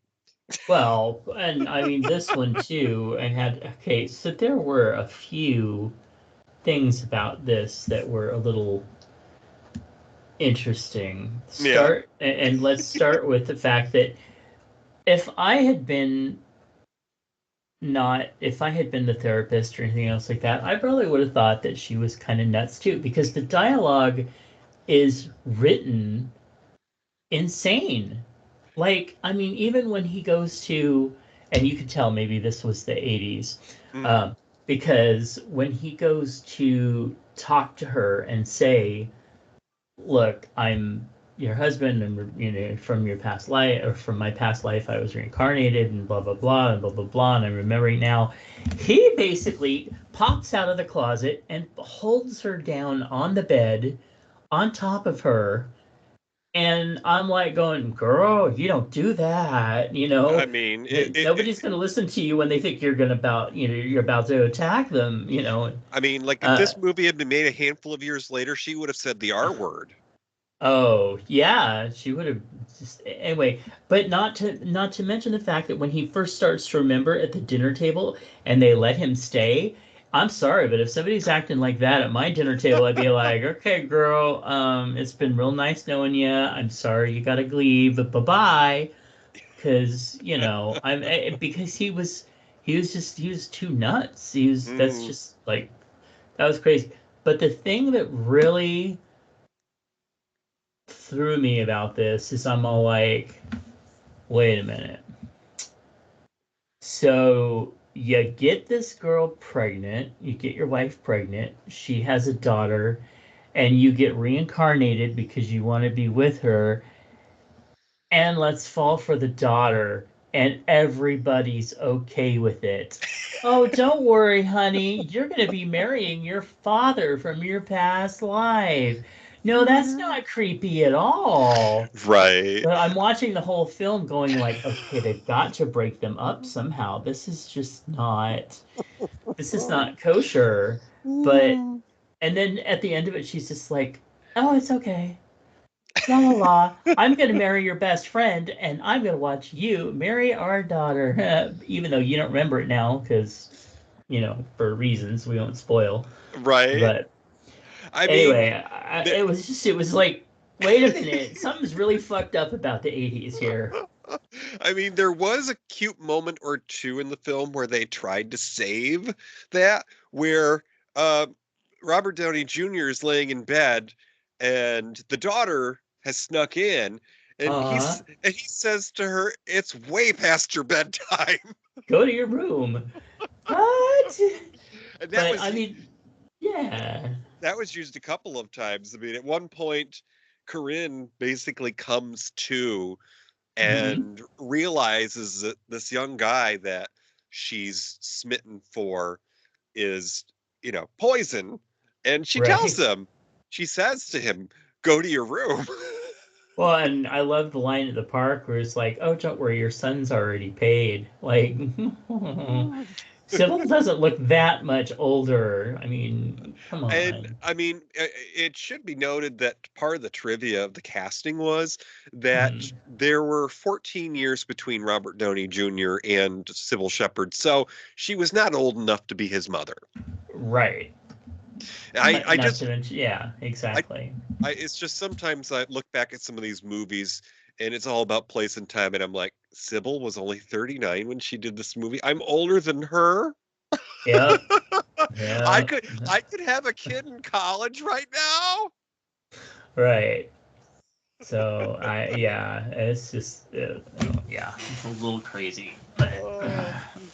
Well, and I mean this one too. I had okay, so there were a few things about this that were a little interesting. Yeah. And let's start with the fact that if I had been not if I had been the therapist or anything else like that, I probably would have thought that she was kind of nuts too, because the dialogue is written insane. Like, I mean, even when he goes to, and you could tell maybe this was the 80s, Mhm. um, because when he goes to talk to her and say, look, I'm your husband, and from your past life, or from my past life, I was reincarnated, and blah blah blah and blah blah blah, and I'm remembering now. He basically pops out of the closet and holds her down on the bed, on top of her, and I'm like going, girl, you don't do that, I mean, Nobody's going to listen to you when they think you're about to attack them. I mean, like if Uh, this movie had been made a handful of years later, she would have said the R word. Oh, yeah, she would have just anyway, but not to mention the fact that when he first starts to remember at the dinner table and they let him stay, I'm sorry, but if somebody's acting like that at my dinner table, I'd be like, "Okay, girl, it's been real nice knowing you. I'm sorry you got to leave, but bye-bye." Because, because he was too nuts. That's Mm, just like that was crazy. But the thing that really threw me about this is I'm all like, wait a minute. So you get this girl pregnant, you get your wife pregnant, she has a daughter, and you get reincarnated because you want to be with her, and let's fall for the daughter, and everybody's okay with it. Oh, don't worry, honey. You're going to be marrying your father from your past life. No, that's not creepy at all. right. But I'm watching the whole film going like, okay, they've got to break them up somehow. This is not kosher. But and then at the end of it, she's just like, oh, it's okay. La la la. I'm gonna marry your best friend, and I'm gonna watch you marry our daughter, even though you don't remember it now, because for reasons we won't spoil. Right. But I mean, anyway, it was like, wait a minute, something's really fucked up about the 80s here. I mean, there was a cute moment or two in the film where they tried to save that, where uh, Robert Downey Jr. is laying in bed, and the daughter has snuck in, and Uh-huh. he says to her, "It's way past your bedtime," Go to your room. What? and But I mean, yeah. that was used a couple of times. I mean, at one point, Corinne basically comes to Hmm. and realizes that this young guy that she's smitten for is, poison. And she tells Right. him, she says to him, go to your room. Well, and I love the line at the park where it's like, "Oh, don't worry, your son's already paid." Like, Sybil doesn't look that much older. I mean, come And on. I mean, it should be noted that part of the trivia of the casting was that Hmm. there were 14 years between Robert Downey Jr. and Sybil Shepherd, so she was not old enough to be his mother. Right. I, Not, I not just to mention, yeah, I exactly. it's just sometimes I look back at some of these movies and it's all about place and time, and I'm like, Sybil was only 39 when she did this movie. I'm older than her. Yep. Yeah. I could have a kid in college right now. Right. So it's just yeah, it's a little crazy, but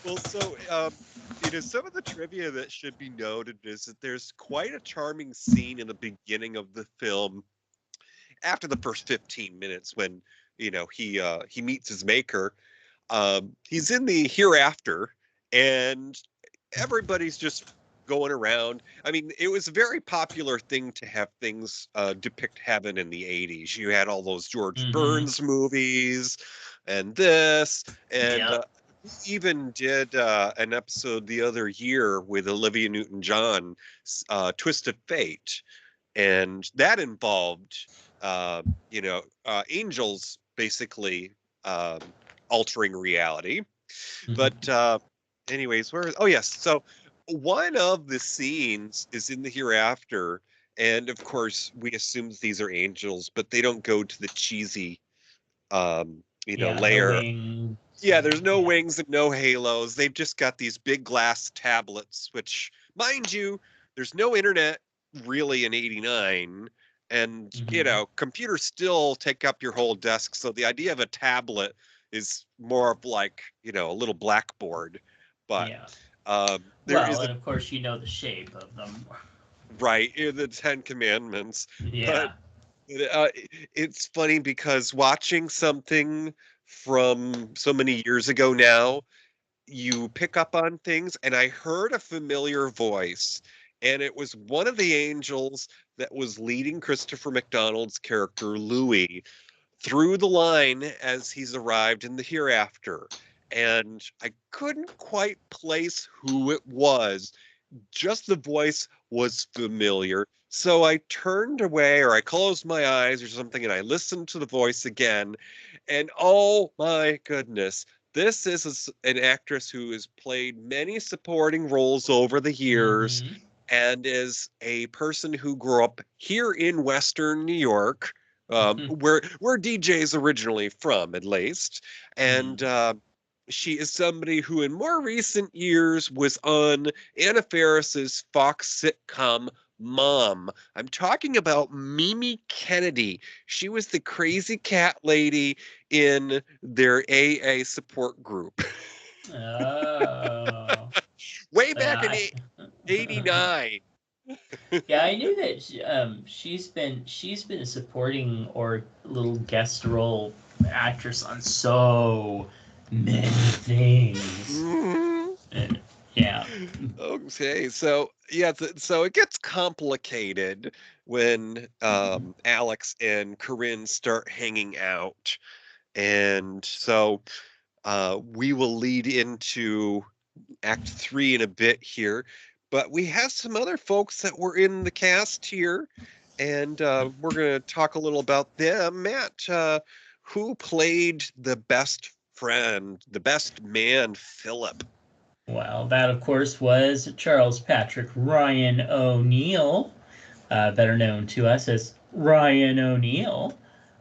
Well, so some of the trivia that should be noted is that there's quite a charming scene in the beginning of the film after the first 15 minutes when he meets his maker. He's in the hereafter, and everybody's just going around. I mean, it was a very popular thing to have things depict heaven in the 80s. You had all those George mm-hmm. Burns movies and this, and Yep. we even did an episode the other year with Olivia Newton-John, Twist of Fate, and that involved, angels basically um, altering reality. But anyways, oh yes, so one of the scenes is in the hereafter, and of course we assume that these are angels, but they don't go to the cheesy, No layer. wings. Yeah, there's no Yeah. wings and no halos. They've just got these big glass tablets, which, mind you, there's no internet really in '89. And, Mm-hmm. computers still take up your whole desk. So the idea of a tablet is more of like, a little blackboard. But Yeah. there Well, is and of course you know the shape of them. right in the Ten Commandments. But Yeah. uh, it's funny because watching something from so many years ago now, you pick up on things, and I heard a familiar voice, and it was one of the angels that was leading Christopher McDonald's character Louis through the line as he's arrived in the hereafter. And I couldn't quite place who it was, just the voice was familiar. So I turned away, or I closed my eyes or something, and I listened to the voice again. And oh my goodness, this is an actress who has played many supporting roles over the years Mm-hmm. and is a person who grew up here in Western New York, where DJ is originally from, at least. And she is somebody who, in more recent years, was on Anna Faris's Fox sitcom Mom. I'm talking about Mimi Kennedy. She was the crazy cat lady in their AA support group Oh. way back in Yeah. '89. Yeah, I knew that she's been a supporting or little guest role actress on so many things. Mhm. And yeah. Okay, so yeah, so it gets complicated when Alex and Corinne start hanging out, and so we will lead into Act 3 in a bit here, but we have some other folks that were in the cast here, and we're going to talk a little about them. Matt, who played the best friend, the best man, Philip? Well, that of course was Charles Patrick Ryan O'Neill, better known to us as Ryan O'Neill,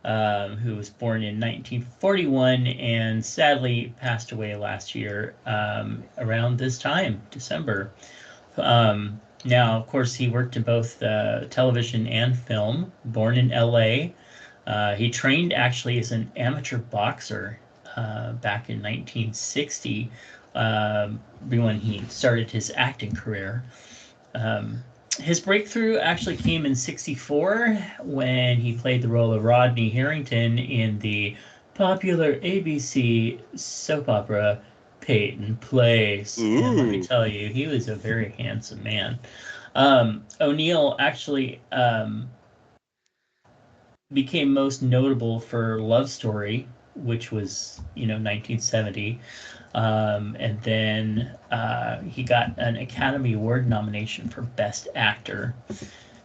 who was born in 1941 and sadly passed away last year around this time, December. Now, of course, he worked in both television and film. Born in L.A., he trained actually as an amateur boxer back in 1960 when he started his acting career. Um, his breakthrough actually came in '64 when he played the role of Rodney Harrington in the popular ABC soap opera Peyton Place. And let me Ooh. tell you, he was a very handsome man. O'Neill actually became most notable for Love Story, which was 1970. And then he got an Academy Award nomination for Best Actor,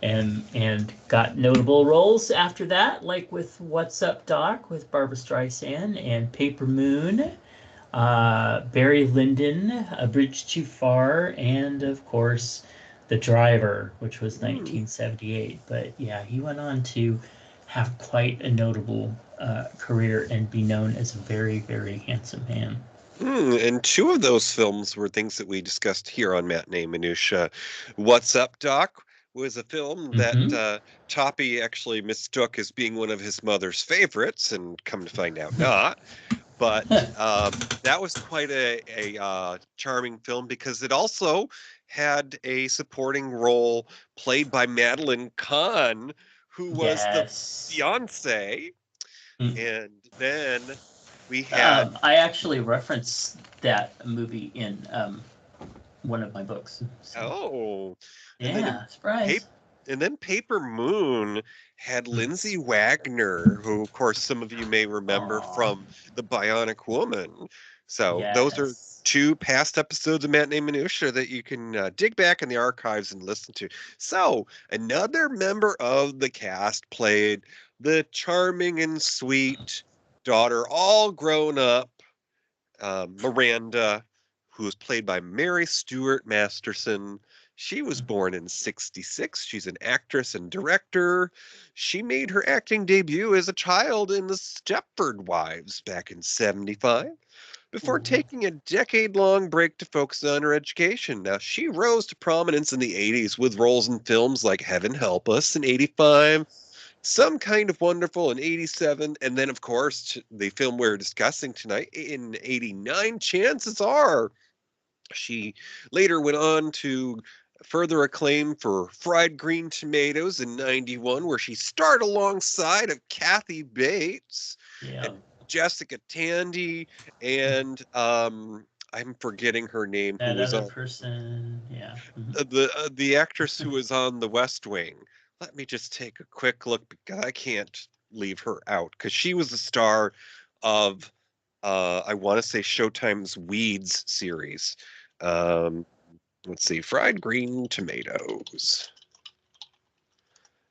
and got notable roles after that, like with What's Up Doc with Barbara Streisand and Paper Moon, Barry Lyndon, A Bridge Too Far, and of course The Driver, which was Ooh. 1978. But yeah, he went on to have quite a notable career and be known as a very, very handsome man. And two of those films were things that we discussed here on Matinee Minutia. What's Up, Doc was a film that Mm-hmm. Toppy actually mistook as being one of his mother's favorites, and come to find out not. But that was quite a charming film because it also had a supporting role played by Madeline Kahn, who was the Yes. fiance. Mm. And then we had I actually referenced that movie in one of my books. So, oh, and then in yeah, surprise. Paper Moon had Mm. Lindsay Wagner, who of course some of you may remember Aw, from The Bionic Woman. So those are yes. two past episodes of Matinee Minutia that you can dig back in the archives and listen to. So another member of the cast played the charming and sweet daughter, all grown up, Miranda, who was played by Mary Stuart Masterson. She was born in '66. She's an actress and director. She made her acting debut as a child in The Stepford Wives back in '75 before Ooh. taking a decade long break to focus on her education. Now, she rose to prominence in the '80s with roles in films like Heaven Help Us in '85, Some Kind of Wonderful in '87, and then, of course, the film we're discussing tonight in '89, Chances Are. She later went on to further acclaim for Fried Green Tomatoes in '91, where she starred alongside of Kathy Bates Yeah. and Jessica Tandy and I'm forgetting her name, who That was other on person. Yeah. Mhm. the actress who was on The West Wing. Let me just take a quick look because I can't leave her out because she was the star of I want to say Showtime's Weeds series. Um, let's see, Fried Green Tomatoes.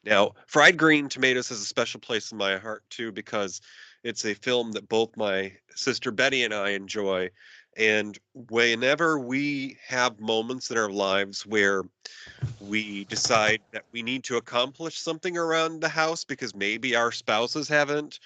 Now, Fried Green Tomatoes has a special place in my heart too because it's a film that both my sister Betty and I enjoy. And whenever we have moments in our lives where we decide that we need to accomplish something around the house because maybe our spouses haven't,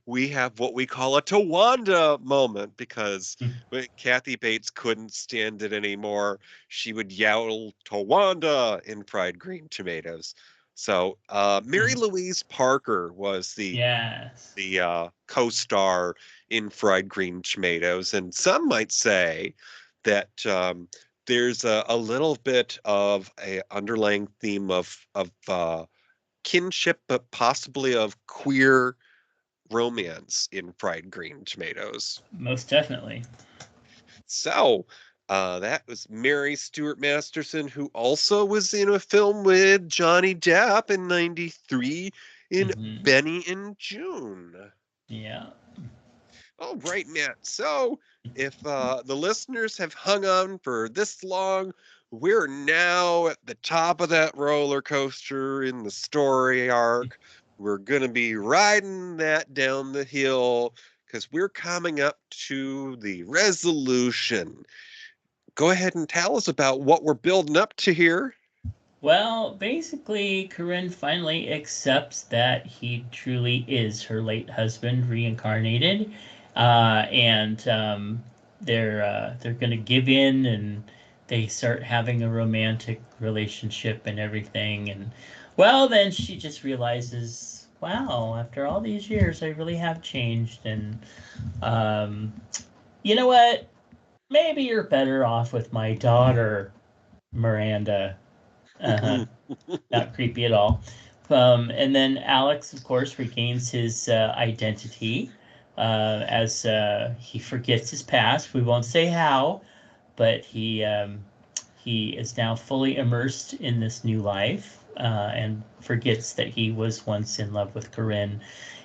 we have what we call a Tawanda moment because when Kathy Bates couldn't stand it anymore, she would yell Tawanda in Fried Green Tomatoes. So Mary Mhm. Louise Parker was Yes. the co-star in Fried Green Tomatoes, and some might say that there's a little bit of a underlying theme of kinship, but possibly of queer romance in Fried Green Tomatoes. Most definitely. So that was Mary Stuart Masterson, who also was in a film with Johnny Depp in '93 in Hmm. Benny and June. Yeah. All right, Matt. So if the listeners have hung on for this long, we're now at the top of that roller coaster in the story arc. We're going to be riding that down the hill because we're coming up to the resolution. Go ahead and tell us about what we're building up to here. Well, basically, Corinne finally accepts that he truly is her late husband reincarnated, and they're going to give in, and they start having a romantic relationship and everything. And well, then she just realizes, wow, after all these years, I really have changed, and um, you know what? Maybe you're better off with my daughter, Miranda. Uh-huh. Not creepy at all. And then Alex, of course, regains his identity as he forgets his past. We won't say how, but he is now fully immersed in this new life and forgets that he was once in love with Corinne.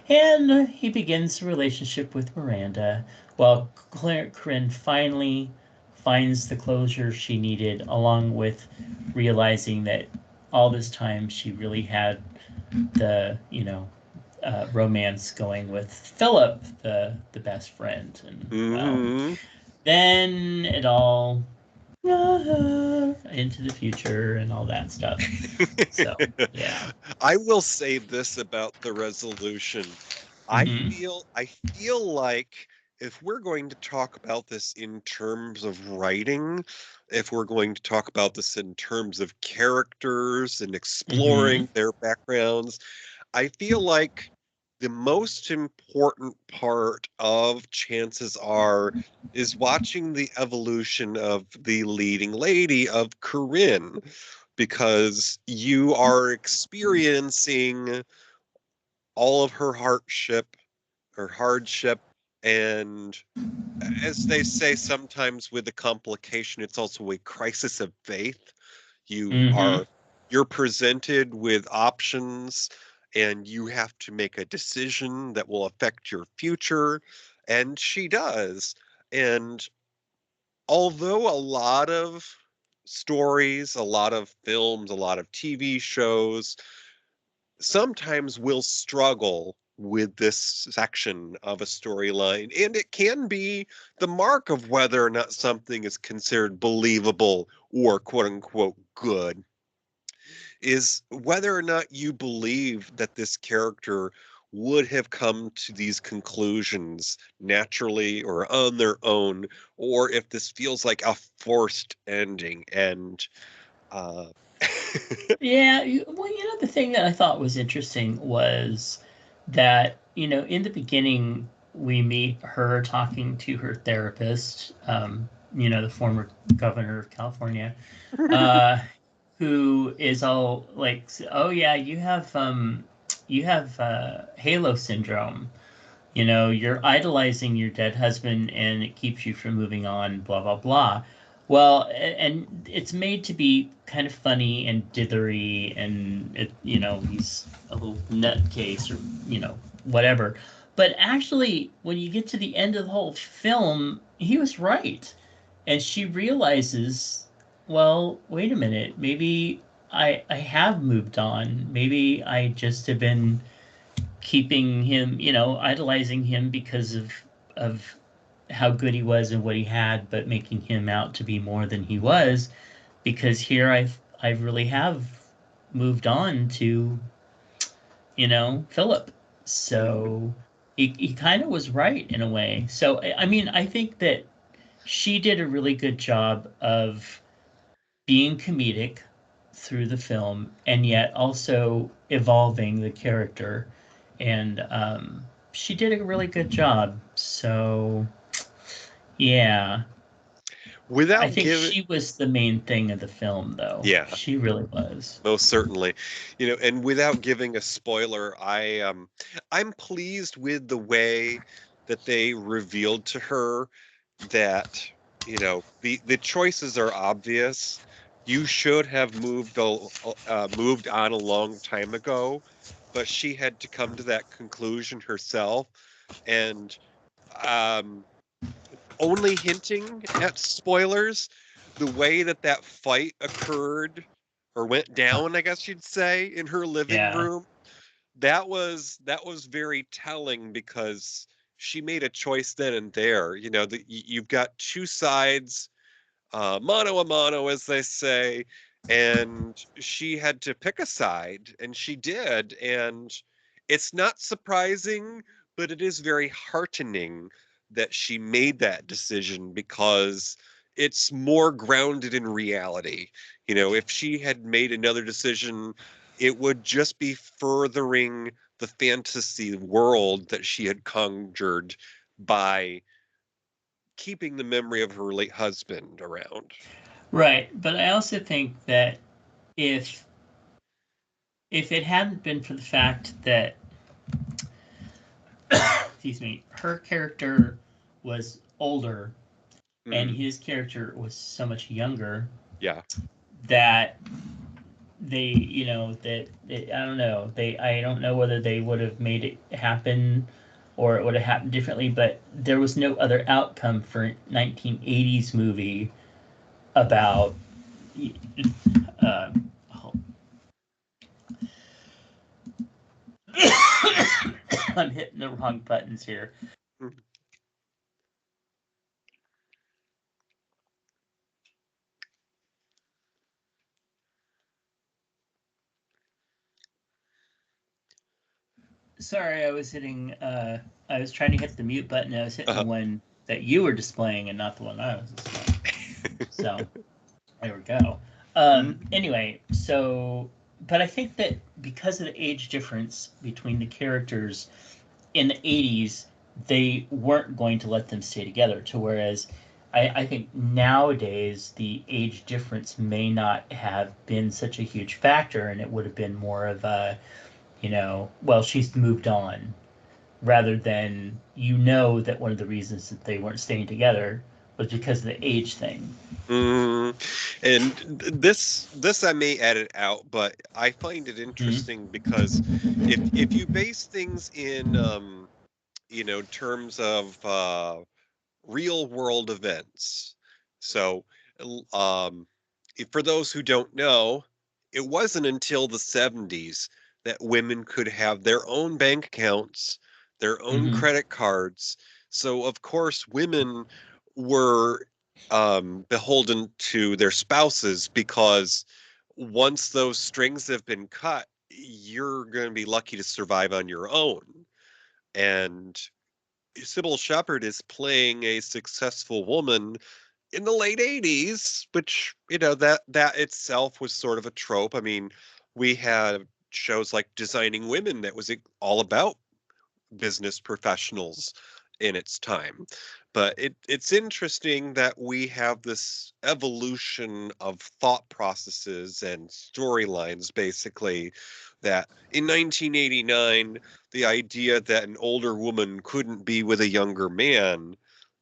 And he begins a relationship with Miranda while Corinne finally finds the closure she needed, along with realizing that all this time she really had the romance going with Philip, the best friend, and well, Hmm. then it all into the future and all that stuff. So yeah. I will say this about the resolution. I Hmm. feel like if we're going to talk about this in terms of writing, if we're going to talk about this in terms of characters and Mm-hmm. exploring their backgrounds, I feel like the most important part of Chances Are is watching the evolution of the leading lady of Corinne, because you are experiencing all of her hardship, and as they say sometimes with the complication, it's also a crisis of faith. You Mm-hmm. are you're presented with options and you have to make a decision that will affect your future, and she does. And although a lot of stories, a lot of films, a lot of TV shows sometimes will struggle with this section of a storyline, and it can be the mark of whether or not something is considered believable or quote unquote good, is whether or not you believe that this character would have come to these conclusions naturally or on their own, or if this feels like a forced ending. And uh Yeah, well, the thing that I thought was interesting was that, in the beginning, we meet her talking to her therapist, the former governor of California, uh, who is all like, "Oh yeah, you have Halo syndrome. You're idolizing your dead husband, and it keeps you from moving on. Blah blah blah." Well, and it's made to be kind of funny and dithery, and he's a little nutcase, or whatever. But actually, when you get to the end of the whole film, he was right, and she realizes, well, wait a minute, maybe I have moved on. Maybe I just have been keeping him, idolizing him because of how good he was and what he had, but making him out to be more than he was. Because here I really have moved on to Philip. So he kind of was right in a way. So I mean, I think that she did a really good job of being comedic through the film and yet also evolving the character. And she did a really good job. So, yeah. I without think giving she was the main thing of the film, though. yeah, She really was. most certainly. And without giving a spoiler, I'm pleased with the way that they revealed to her that, the choices are obvious. You should have moved on a long time ago, but she had to come to that conclusion herself. And um only hinting at spoilers, the way that that fight occurred or went down, I guess you'd say, in her living Yeah. room, that was very telling, because she made a choice then and there. You've got two sides, mano a mano, as they say, and she had to pick a side, and she did. And it's not surprising, but it is very heartening that she made that decision, because it's more grounded in reality. If she had made another decision, it would just be furthering the fantasy world that she had conjured by keeping the memory of her late husband around. Right. But I also think that if if it hadn't been for the fact that, excuse me, her character was older and Mhm. his character was so much younger, Yeah. that they, I don't know, I don't know whether they would have made it happen or it would have happened differently, but there was no other outcome for a 1980s movie about uh, I'm hitting the wrong buttons here. Mhm. Sorry, I was hitting. I was trying to hit the mute button. I was hitting Uh-huh. the one that you were displaying and not the one I was displaying. So there we go. Anyway, so but I think that because of the age difference between the characters in the 80s, they weren't going to let them stay together. To whereas I think nowadays the age difference may not have been such a huge factor, and it would have been more of a, well, she's moved on, rather than, that one of the reasons that they weren't staying together was because of the age thing. Mm, and this I may edit out, but I find it Mhm. interesting because if you base things in terms of real world events, so for those who don't know, it wasn't until the 70s that women could have their own bank accounts, their own Mhm. credit cards. So of course women were beholden to their spouses because once those strings have been cut, you're going to be lucky to survive on your own. And Sybil Shepherd is playing a successful woman in the late 80s, which, that itself was sort of a trope. I mean, we had shows like Designing Women that was all about business professionals in its time. But it's interesting that we have this evolution of thought processes and storylines, basically, that in 1989, the idea that an older woman couldn't be with a younger man,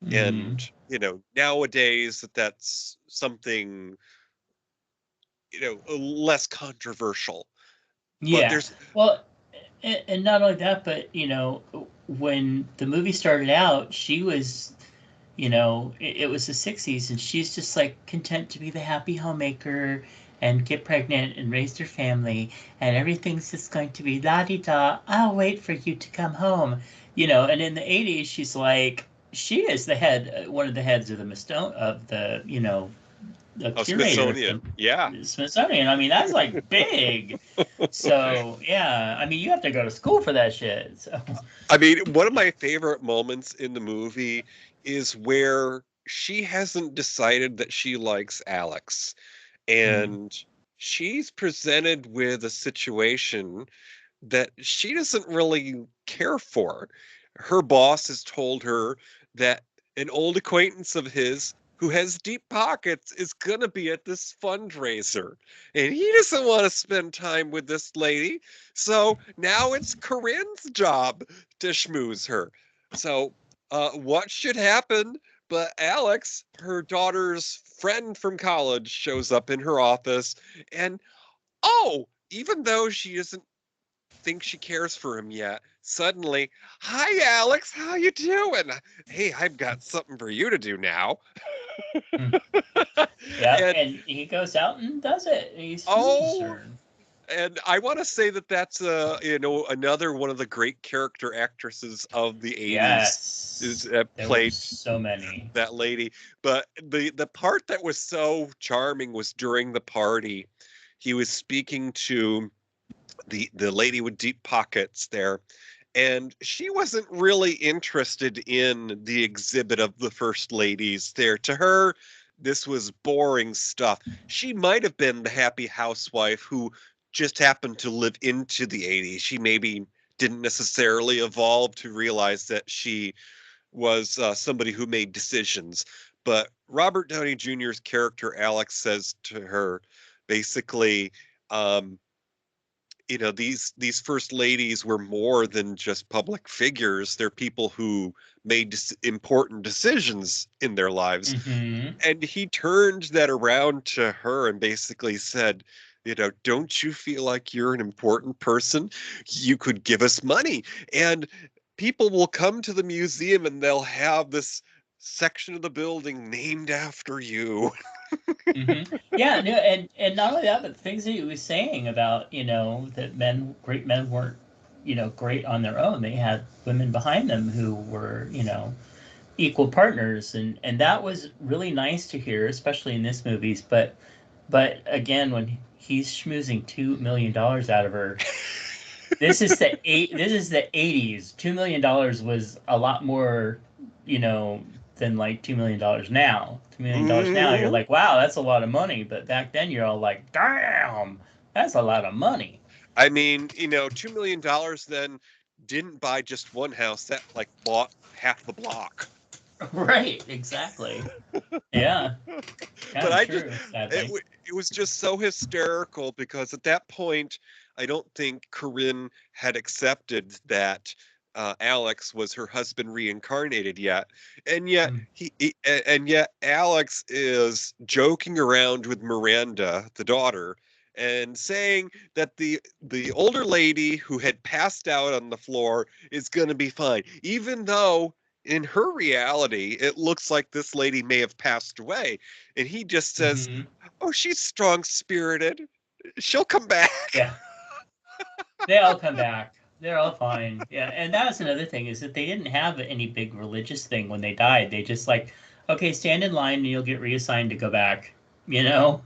Mhm. and, nowadays that's something, less controversial. But Yeah. there's, Well, and not only that, but when the movie started out, she was, it was the 60s, and she's just like content to be the happy homemaker and get pregnant and raise their family, and everything's just going to be la di da. I'll wait for you to come home, And in the 80s, she's like, she is the head, one of the heads of the the curator of Smithsonian. Yeah. the Smithsonian. I mean, that's like big. So yeah, I mean, you have to go to school for that shit. So. I mean, one of my favorite moments in the movie is where she hasn't decided that she likes Alex, Mm. and she's presented with a situation that she doesn't really care for. Her boss has told her that an old acquaintance of his who has deep pockets is going to be at this fundraiser, and he doesn't want to spend time with this lady. So now it's Corinne's job to schmooze her. So, what should happen? But Alex, her daughter's friend from college, shows up in her office, and oh, even though she doesn't think she cares for him yet, suddenly, "Hi, Alex, how you doing? Hey, I've got something for you to do now." Mm. Yeah, And and he goes out and does it. He smoothes oh, her. and I want to say that that's another one of the great character actresses of the 80s is Yes, there were played so many. that lady. But the part that was so charming was during the party. He was speaking to the lady with deep pockets there, and she wasn't really interested in the exhibit of the first ladies there. To her, this was boring stuff. She might have been the happy housewife who just happened to live into the 80s. She maybe didn't necessarily evolve to realize that she was somebody who made decisions. But Robert Downey Jr.'s character Alex says to her, basically, um, these first ladies were more than just public figures. They're people who made important decisions in their lives. Mm-hmm. And he turned that around to her and basically said, don't you feel like you're an important person? You could give us money, and people will come to the museum and they'll have this section of the building named after you. Mm-hmm. Yeah, no, and not only that, but the things that he was saying about, that great men weren't, great on their own. They had women behind them who were, equal partners, and that was really nice to hear, especially in this movies. But again, when he's schmoozing $2 million out of her, This is the 80s. $2 million was a lot more, than like $2 million now. $2 million now, you're Mhm. like, wow, that's a lot of money. But back then, you're all like, damn, that's a lot of money. I mean, $2 million then didn't buy just one house. That like bought half the block. Right? Exactly. Yeah. But Kind of I just true. it Sadly. w- it was just so hysterical because at that point, I don't think Corinne had accepted that Alex was her husband reincarnated yet, and yet Mm. and yet Alex is joking around with Miranda, the daughter, and saying that the older lady who had passed out on the floor is going to be fine, even though in her reality it looks like this lady may have passed away, and he just says, Hmm. "Oh, she's strong spirited. She'll come back." Yeah. They all come back. They're all fine. Yeah, and that was another thing is that they didn't have any big religious thing when they died. They just like, okay, stand in line and you'll get reassigned to go back. You know,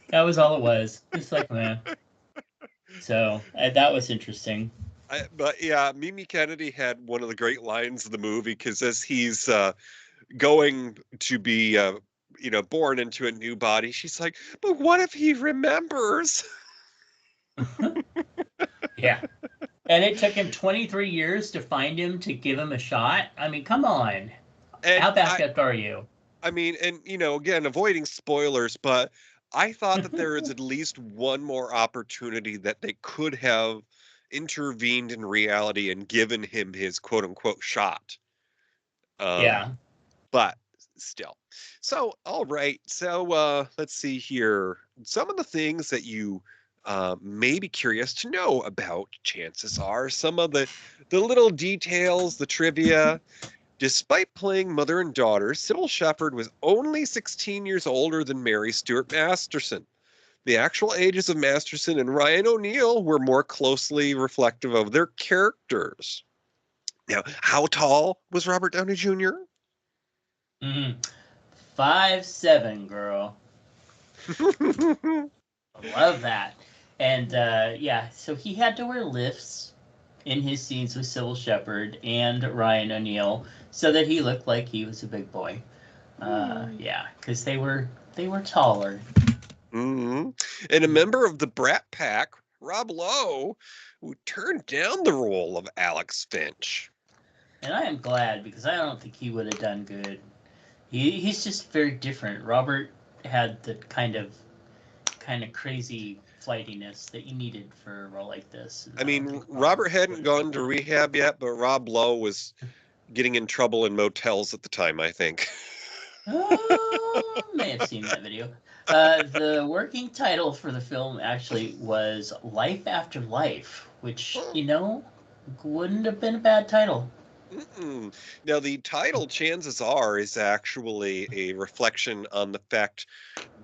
that was all it was. Just like, man. So that was interesting. But yeah, Mimi Kennedy had one of the great lines of the movie because as he's going to be, born into a new body, she's like, "But what if he remembers?" Yeah. And it took him 23 years to find him to give him a shot. I mean, come on. And How backed up are you? I mean, and again, avoiding spoilers, but I thought that there is at least one more opportunity that they could have intervened in reality and given him his quote unquote shot. Um, Yeah. but still. So, all right. So, let's see here. Some of the things that you may be curious to know about, chances are, some of the little details, the trivia. Despite playing mother and daughter, Sybil Shepherd was only 16 years older than Mary Stuart Masterson. The actual ages of Masterson and Ryan O'Neal were more closely reflective of their characters. Now, how tall was Robert Downey Jr.? Mm. 5'7", girl. Love that. And yeah, so he had to wear lifts in his scenes with Sybil Shepherd and Ryan O'Neal so that he looked like he was a big boy. Yeah, because they were taller. Hmm. And a member of the Brat Pack, Rob Lowe, who turned down the role of Alex Finch. And I am glad because I don't think he would have done good. He's just very different. Robert had the kind of crazy flightiness that you needed for a role like this. And I I don't mean, think Robert would hadn't have done gone to that. rehab yet, but Rob Lowe was getting in trouble in motels at the time, I think. May have seen that video. The working title for the film actually was Life After Life, which, wouldn't have been a bad title. Mm-mm. Now, the title, chances are, is actually a reflection on the fact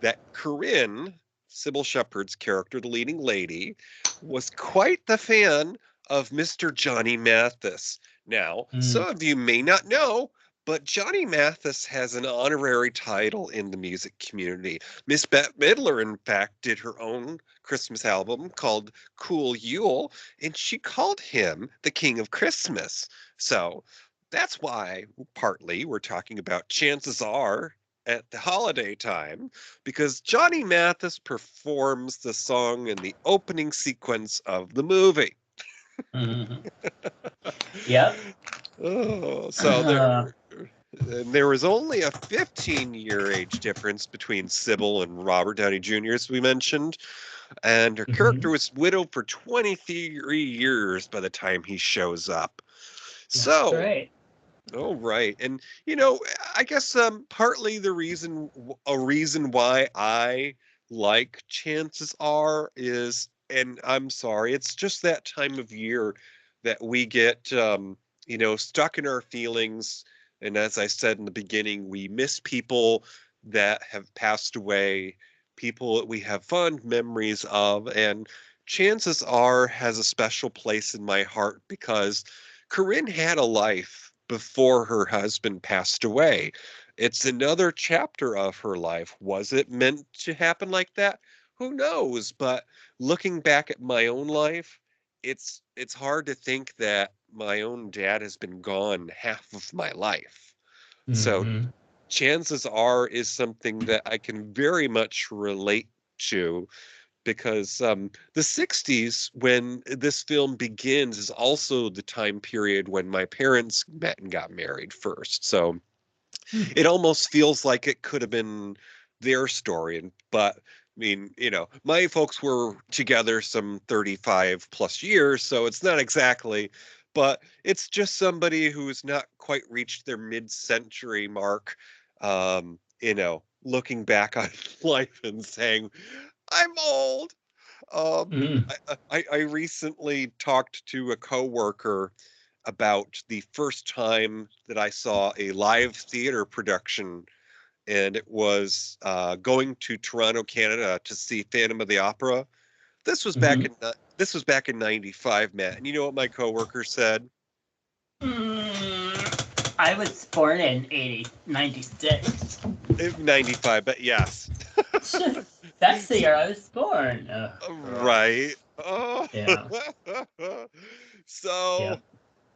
that Corinne, Sybil Shepherd's character, the leading lady, was quite the fan of Mr. Johnny Mathis. Now, Mm. some of you may not know, but Johnny Mathis has an honorary title in the music community. Miss Bette Midler, in fact, did her own Christmas album called Cool Yule, and she called him the King of Christmas. So that's why, partly, we're talking about chances are at the holiday time, because Johnny Mathis performs the song in the opening sequence of the movie. Mhm. Yep. Oh, so Uh, there was only a 15-year age difference between Sybil and Robert Downey Jr., as we mentioned, and her character mhm. was widowed for 23 years by the time he shows up. That's So, right. oh, right. And I guess partly a reason why I like chances are is, and I'm sorry, it's just that time of year that we get stuck in our feelings. And as I said in the beginning, we miss people that have passed away, people that we have fond memories of, and chances are has a special place in my heart because Corinne had a life before her husband passed away. It's another chapter of her life. Was it meant to happen like that? Who knows? But looking back at my own life, it's hard to think that my own dad has been gone half of my life. So Hmm. chances are is something that I can very much relate to because the 60s, when this film begins, is also the time period when my parents met and got married first. So it almost feels like it could have been their story. But I mean, my folks were together some 35 plus years, so it's not exactly, but it's just somebody who's not quite reached their mid-century mark, looking back on life and saying, I'm old. Um, Mm. I recently talked to a coworker about the first time that I saw a live theater production, and it was going to Toronto, Canada, to see Phantom of the Opera. Hmm. This was back in '95, Matt. And you know what my coworker said? I was born in 96. '95, but yes, That's the year I was born. Oh, right. gross. Oh, Yeah. so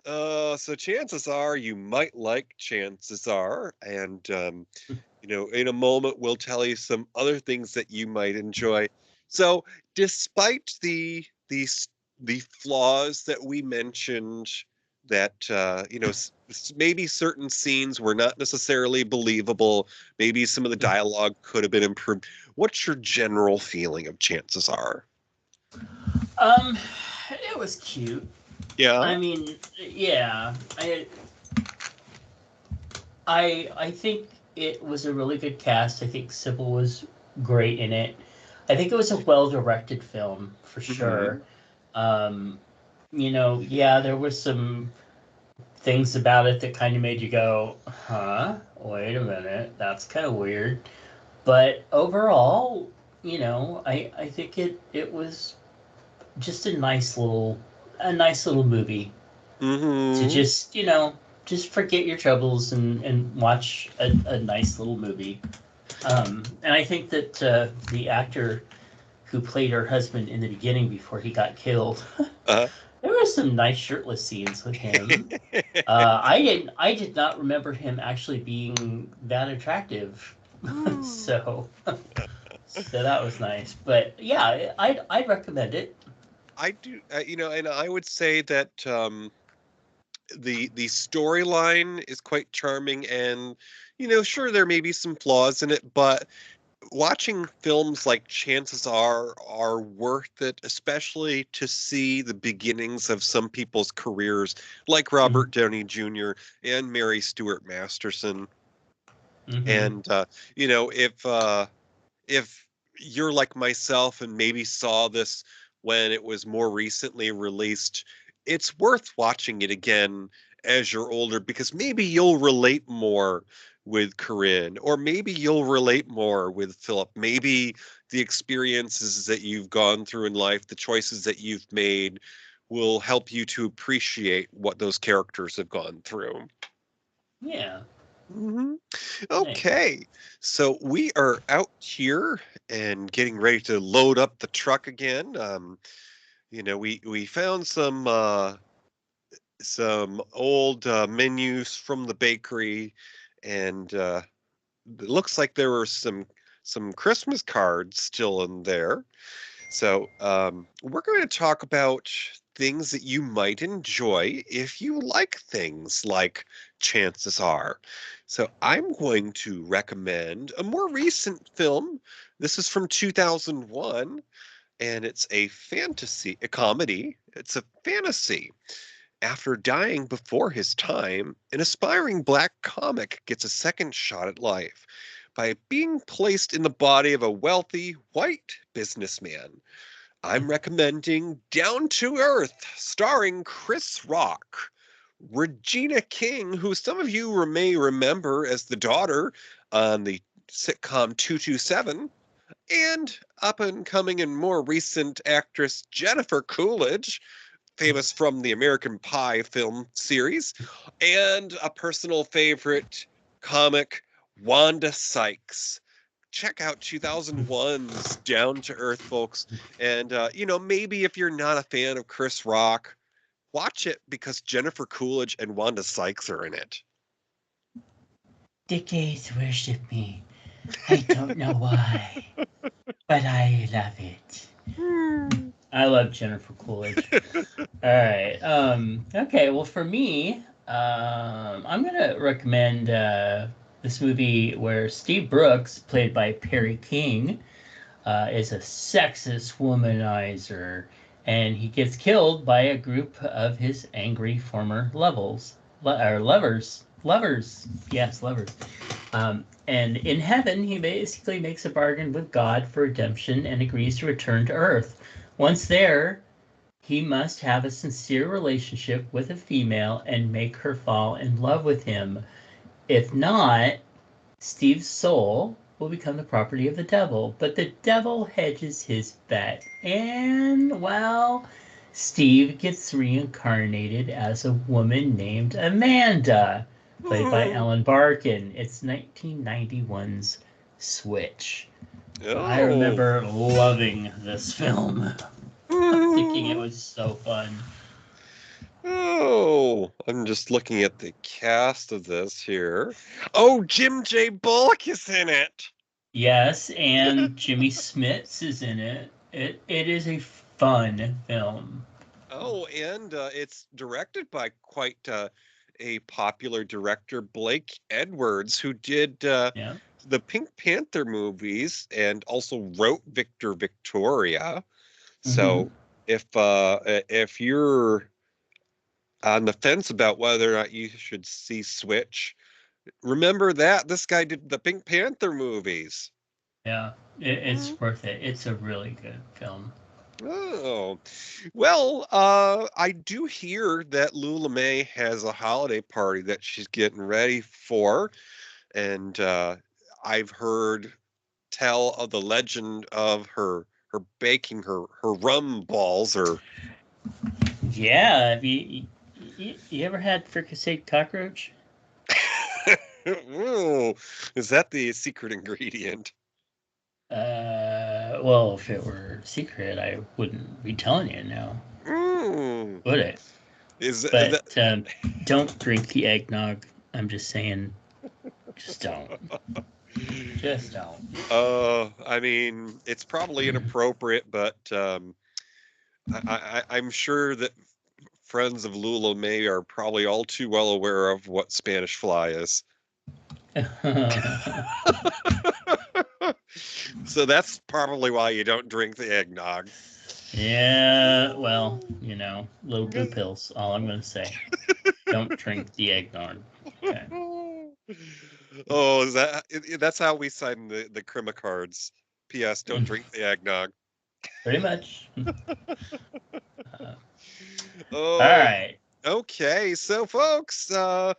Yeah. so chances are you might like chances are, and in a moment we'll tell you some other things that you might enjoy. So, despite the flaws that we mentioned, that maybe certain scenes were not necessarily believable, maybe some of the dialogue could have been improved. What's your general feeling of chances are? Um, it was cute. Yeah. I mean, yeah. I think it was a really good cast. I think Cybil was great in it. I think it was a well-directed film for Hmm. sure. Um, yeah, there were some things about it that kind of made you go, "Huh? Wait a minute, that's kind of weird." But overall, I think it was just a nice little movie to Hmm. just forget your troubles and watch a nice little movie. And I think that the actor who played her husband in the beginning before he got killed, uh, there were some nice shirtless scenes with him. I did not remember him actually being that attractive, so that was nice. But yeah, I'd recommend it. I do, and I would say that the storyline is quite charming, and sure, there may be some flaws in it, but watching films like chances are worth it, especially to see the beginnings of some people's careers, like Mm-hmm. Robert Downey Jr. and Mary Stuart Masterson. Mm-hmm. And if you're like myself and maybe saw this when it was more recently released, it's worth watching it again as you're older, because maybe you'll relate more with Corinne, or maybe you'll relate more with Philip. Maybe the experiences that you've gone through in life, the choices that you've made, will help you to appreciate what those characters have gone through. Yeah. Mhm. Nice. Okay, so we are out here and getting ready to load up the truck again. We found some old menus from the bakery, and it looks like there were some Christmas cards still in there. So, we're going to talk about things that you might enjoy if you like things like chances are. So, I'm going to recommend a more recent film. This is from 2001, and it's a comedy. It's a fantasy. After dying before his time, an aspiring black comic gets a second shot at life by being placed in the body of a wealthy white businessman. I'm recommending Down to Earth, starring Chris Rock, Regina King, who some of you may remember as the daughter on the sitcom 227, and up and coming and more recent actress Jennifer Coolidge, famous from the American Pie film series, and a personal favorite comic, Wanda Sykes. check out 2001's Down to Earth, folks. And, maybe if you're not a fan of Chris Rock, watch it because Jennifer Coolidge and Wanda Sykes are in it. Decades worship me. I don't know why, but I love it. I love Jennifer Coolidge. All right. Okay. Well, for me, I'm gonna recommend this movie where Steve Brooks, played by Perry King, is a sexist womanizer, and he gets killed by a group of his angry former lovers. Yes, lovers. And in heaven, he basically makes a bargain with God for redemption and agrees to return to Earth. Once there, he must have a sincere relationship with a female and make her fall in love with him. If not, Steve's soul will become the property of the devil. But the devil hedges his bet. And, well, Steve gets reincarnated as a woman named Amanda, played by Ellen Barkin. It's 1991's Switch. I remember loving this film. Thinking it was so fun. Oh, I'm just looking at the cast of this here. Oh, Jim J. Bullock is in it. Yes, and Jimmy Smits is in it. It is a fun film. Oh, and it's directed by quite a popular director, Blake Edwards, who did Yeah. the Pink Panther movies and also wrote Victor Victoria. So if you're on the fence about whether or not you should see Switch, remember that this guy did the Pink Panther movies. Yeah, it's worth it. It's a really good film. Oh, well, I do hear that Lula May has a holiday party that she's getting ready for, and I've heard tell of the legend of her baking her rum balls or Yeah, have you ever had fricasseed cockroach? Ooh, is that the secret ingredient? Well, if it were secret, I wouldn't be telling you now, would it? But don't drink the eggnog. I'm just saying, just don't. Just don't. I mean, it's probably inappropriate, but I'm sure that friends of Lula May are probably all too well aware of what Spanish fly is. So that's probably why you don't drink the eggnog. Yeah, well, little blue pills. All I'm going to say. Don't drink the eggnog. Okay. Oh, that's how we sign the Crima cards. P.S. Don't drink the eggnog. Pretty much. All right. Okay, so folks, don't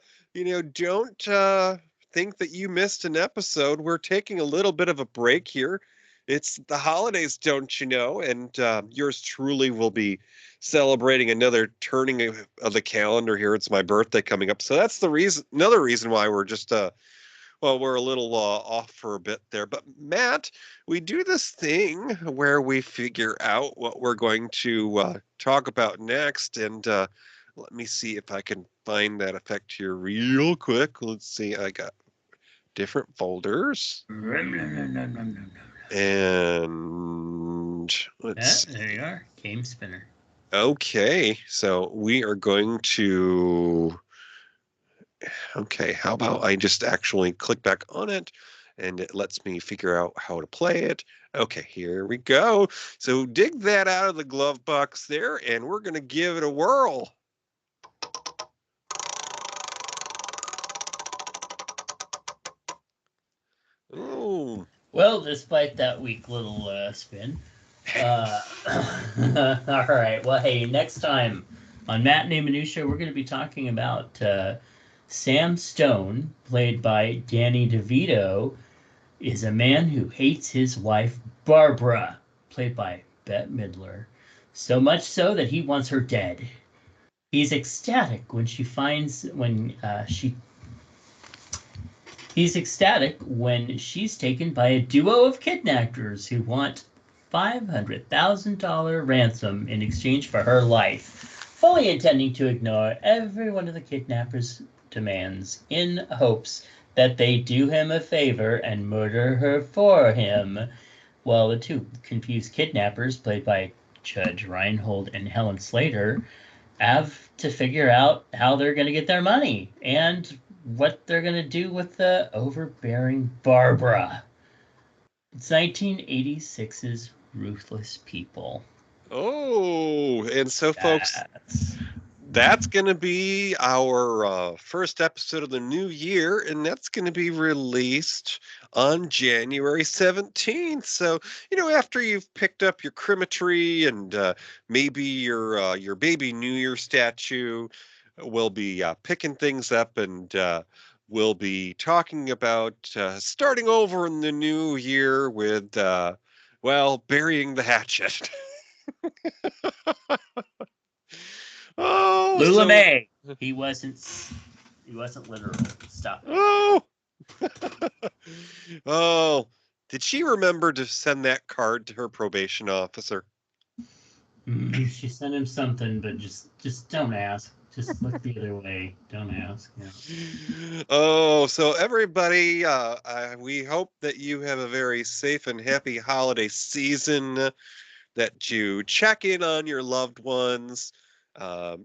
think that you missed an episode. We're taking a little bit of a break here. It's the holidays, don't you know? And yours truly will be celebrating another turning of the calendar here. It's my birthday coming up, so that's another reason why we're just we're a little off for a bit there. But Matt, we do this thing where we figure out what we're going to talk about next, and let me see if I can find that effect here real quick. Let's see. I got different folders. And let's see. There you are. Game spinner. Okay, so we are going to... Okay, how about I just actually click back on it and it lets me figure out how to play it. Okay, here we go. So dig that out of the glove box there, and we're going to give it a whirl. Ooh. Well, despite that weak little spin. All right. Well, hey, next time on Matinee Minutia, we're going to be talking about Sam Stone, played by Danny DeVito, is a man who hates his wife, Barbara, played by Bette Midler, so much so that he wants her dead. He's ecstatic when she He's ecstatic when she's taken by a duo of kidnappers who want $500,000 ransom in exchange for her life, fully intending to ignore every one of the kidnappers' demands in hopes that they do him a favor and murder her for him. Well, the two confused kidnappers, played by Judge Reinhold and Helen Slater, have to figure out how they're going to get their money and what they're going to do with the overbearing Barbara. It's 1986's Ruthless People. Oh, and so, folks, that's going to be our first episode of the new year, and that's going to be released on January 17th. So, after you've picked up your crematory and maybe your baby New Year statue, we'll be picking things up, and we'll be talking about starting over in the new year with, burying the hatchet. Oh, Lula so, May. He wasn't literal. Stop it. oh, oh, did she remember to send that card to her probation officer? She sent him something, but just don't ask. Just look the other way. Don't ask. Yeah. Oh, so everybody, we hope that you have a very safe and happy holiday season, that you check in on your loved ones,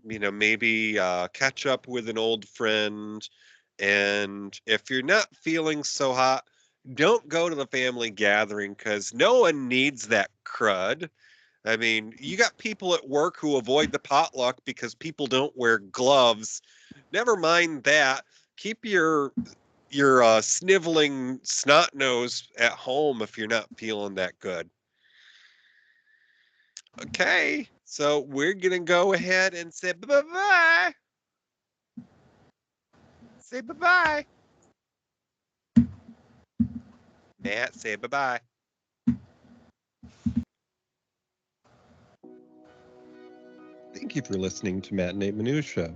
maybe catch up with an old friend. And if you're not feeling so hot, don't go to the family gathering, because no one needs that crud. I mean, you got people at work who avoid the potluck because people don't wear gloves. Never mind that. Keep your sniveling snot nose at home if you're not feeling that good. Okay, so we're gonna go ahead and say bye-bye. Say bye-bye. Matt, say bye-bye. Thank you for listening to Matinee Minutia.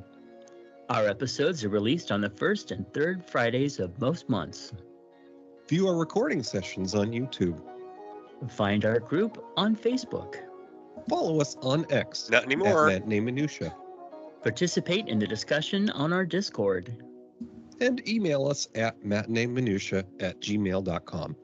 Our episodes are released on the first and third Fridays of most months. View our recording sessions on YouTube. Find our group on Facebook. Follow us on X Not anymore. at Matinee Minutia. Participate in the discussion on our Discord. And email us at matineeminutia@gmail.com.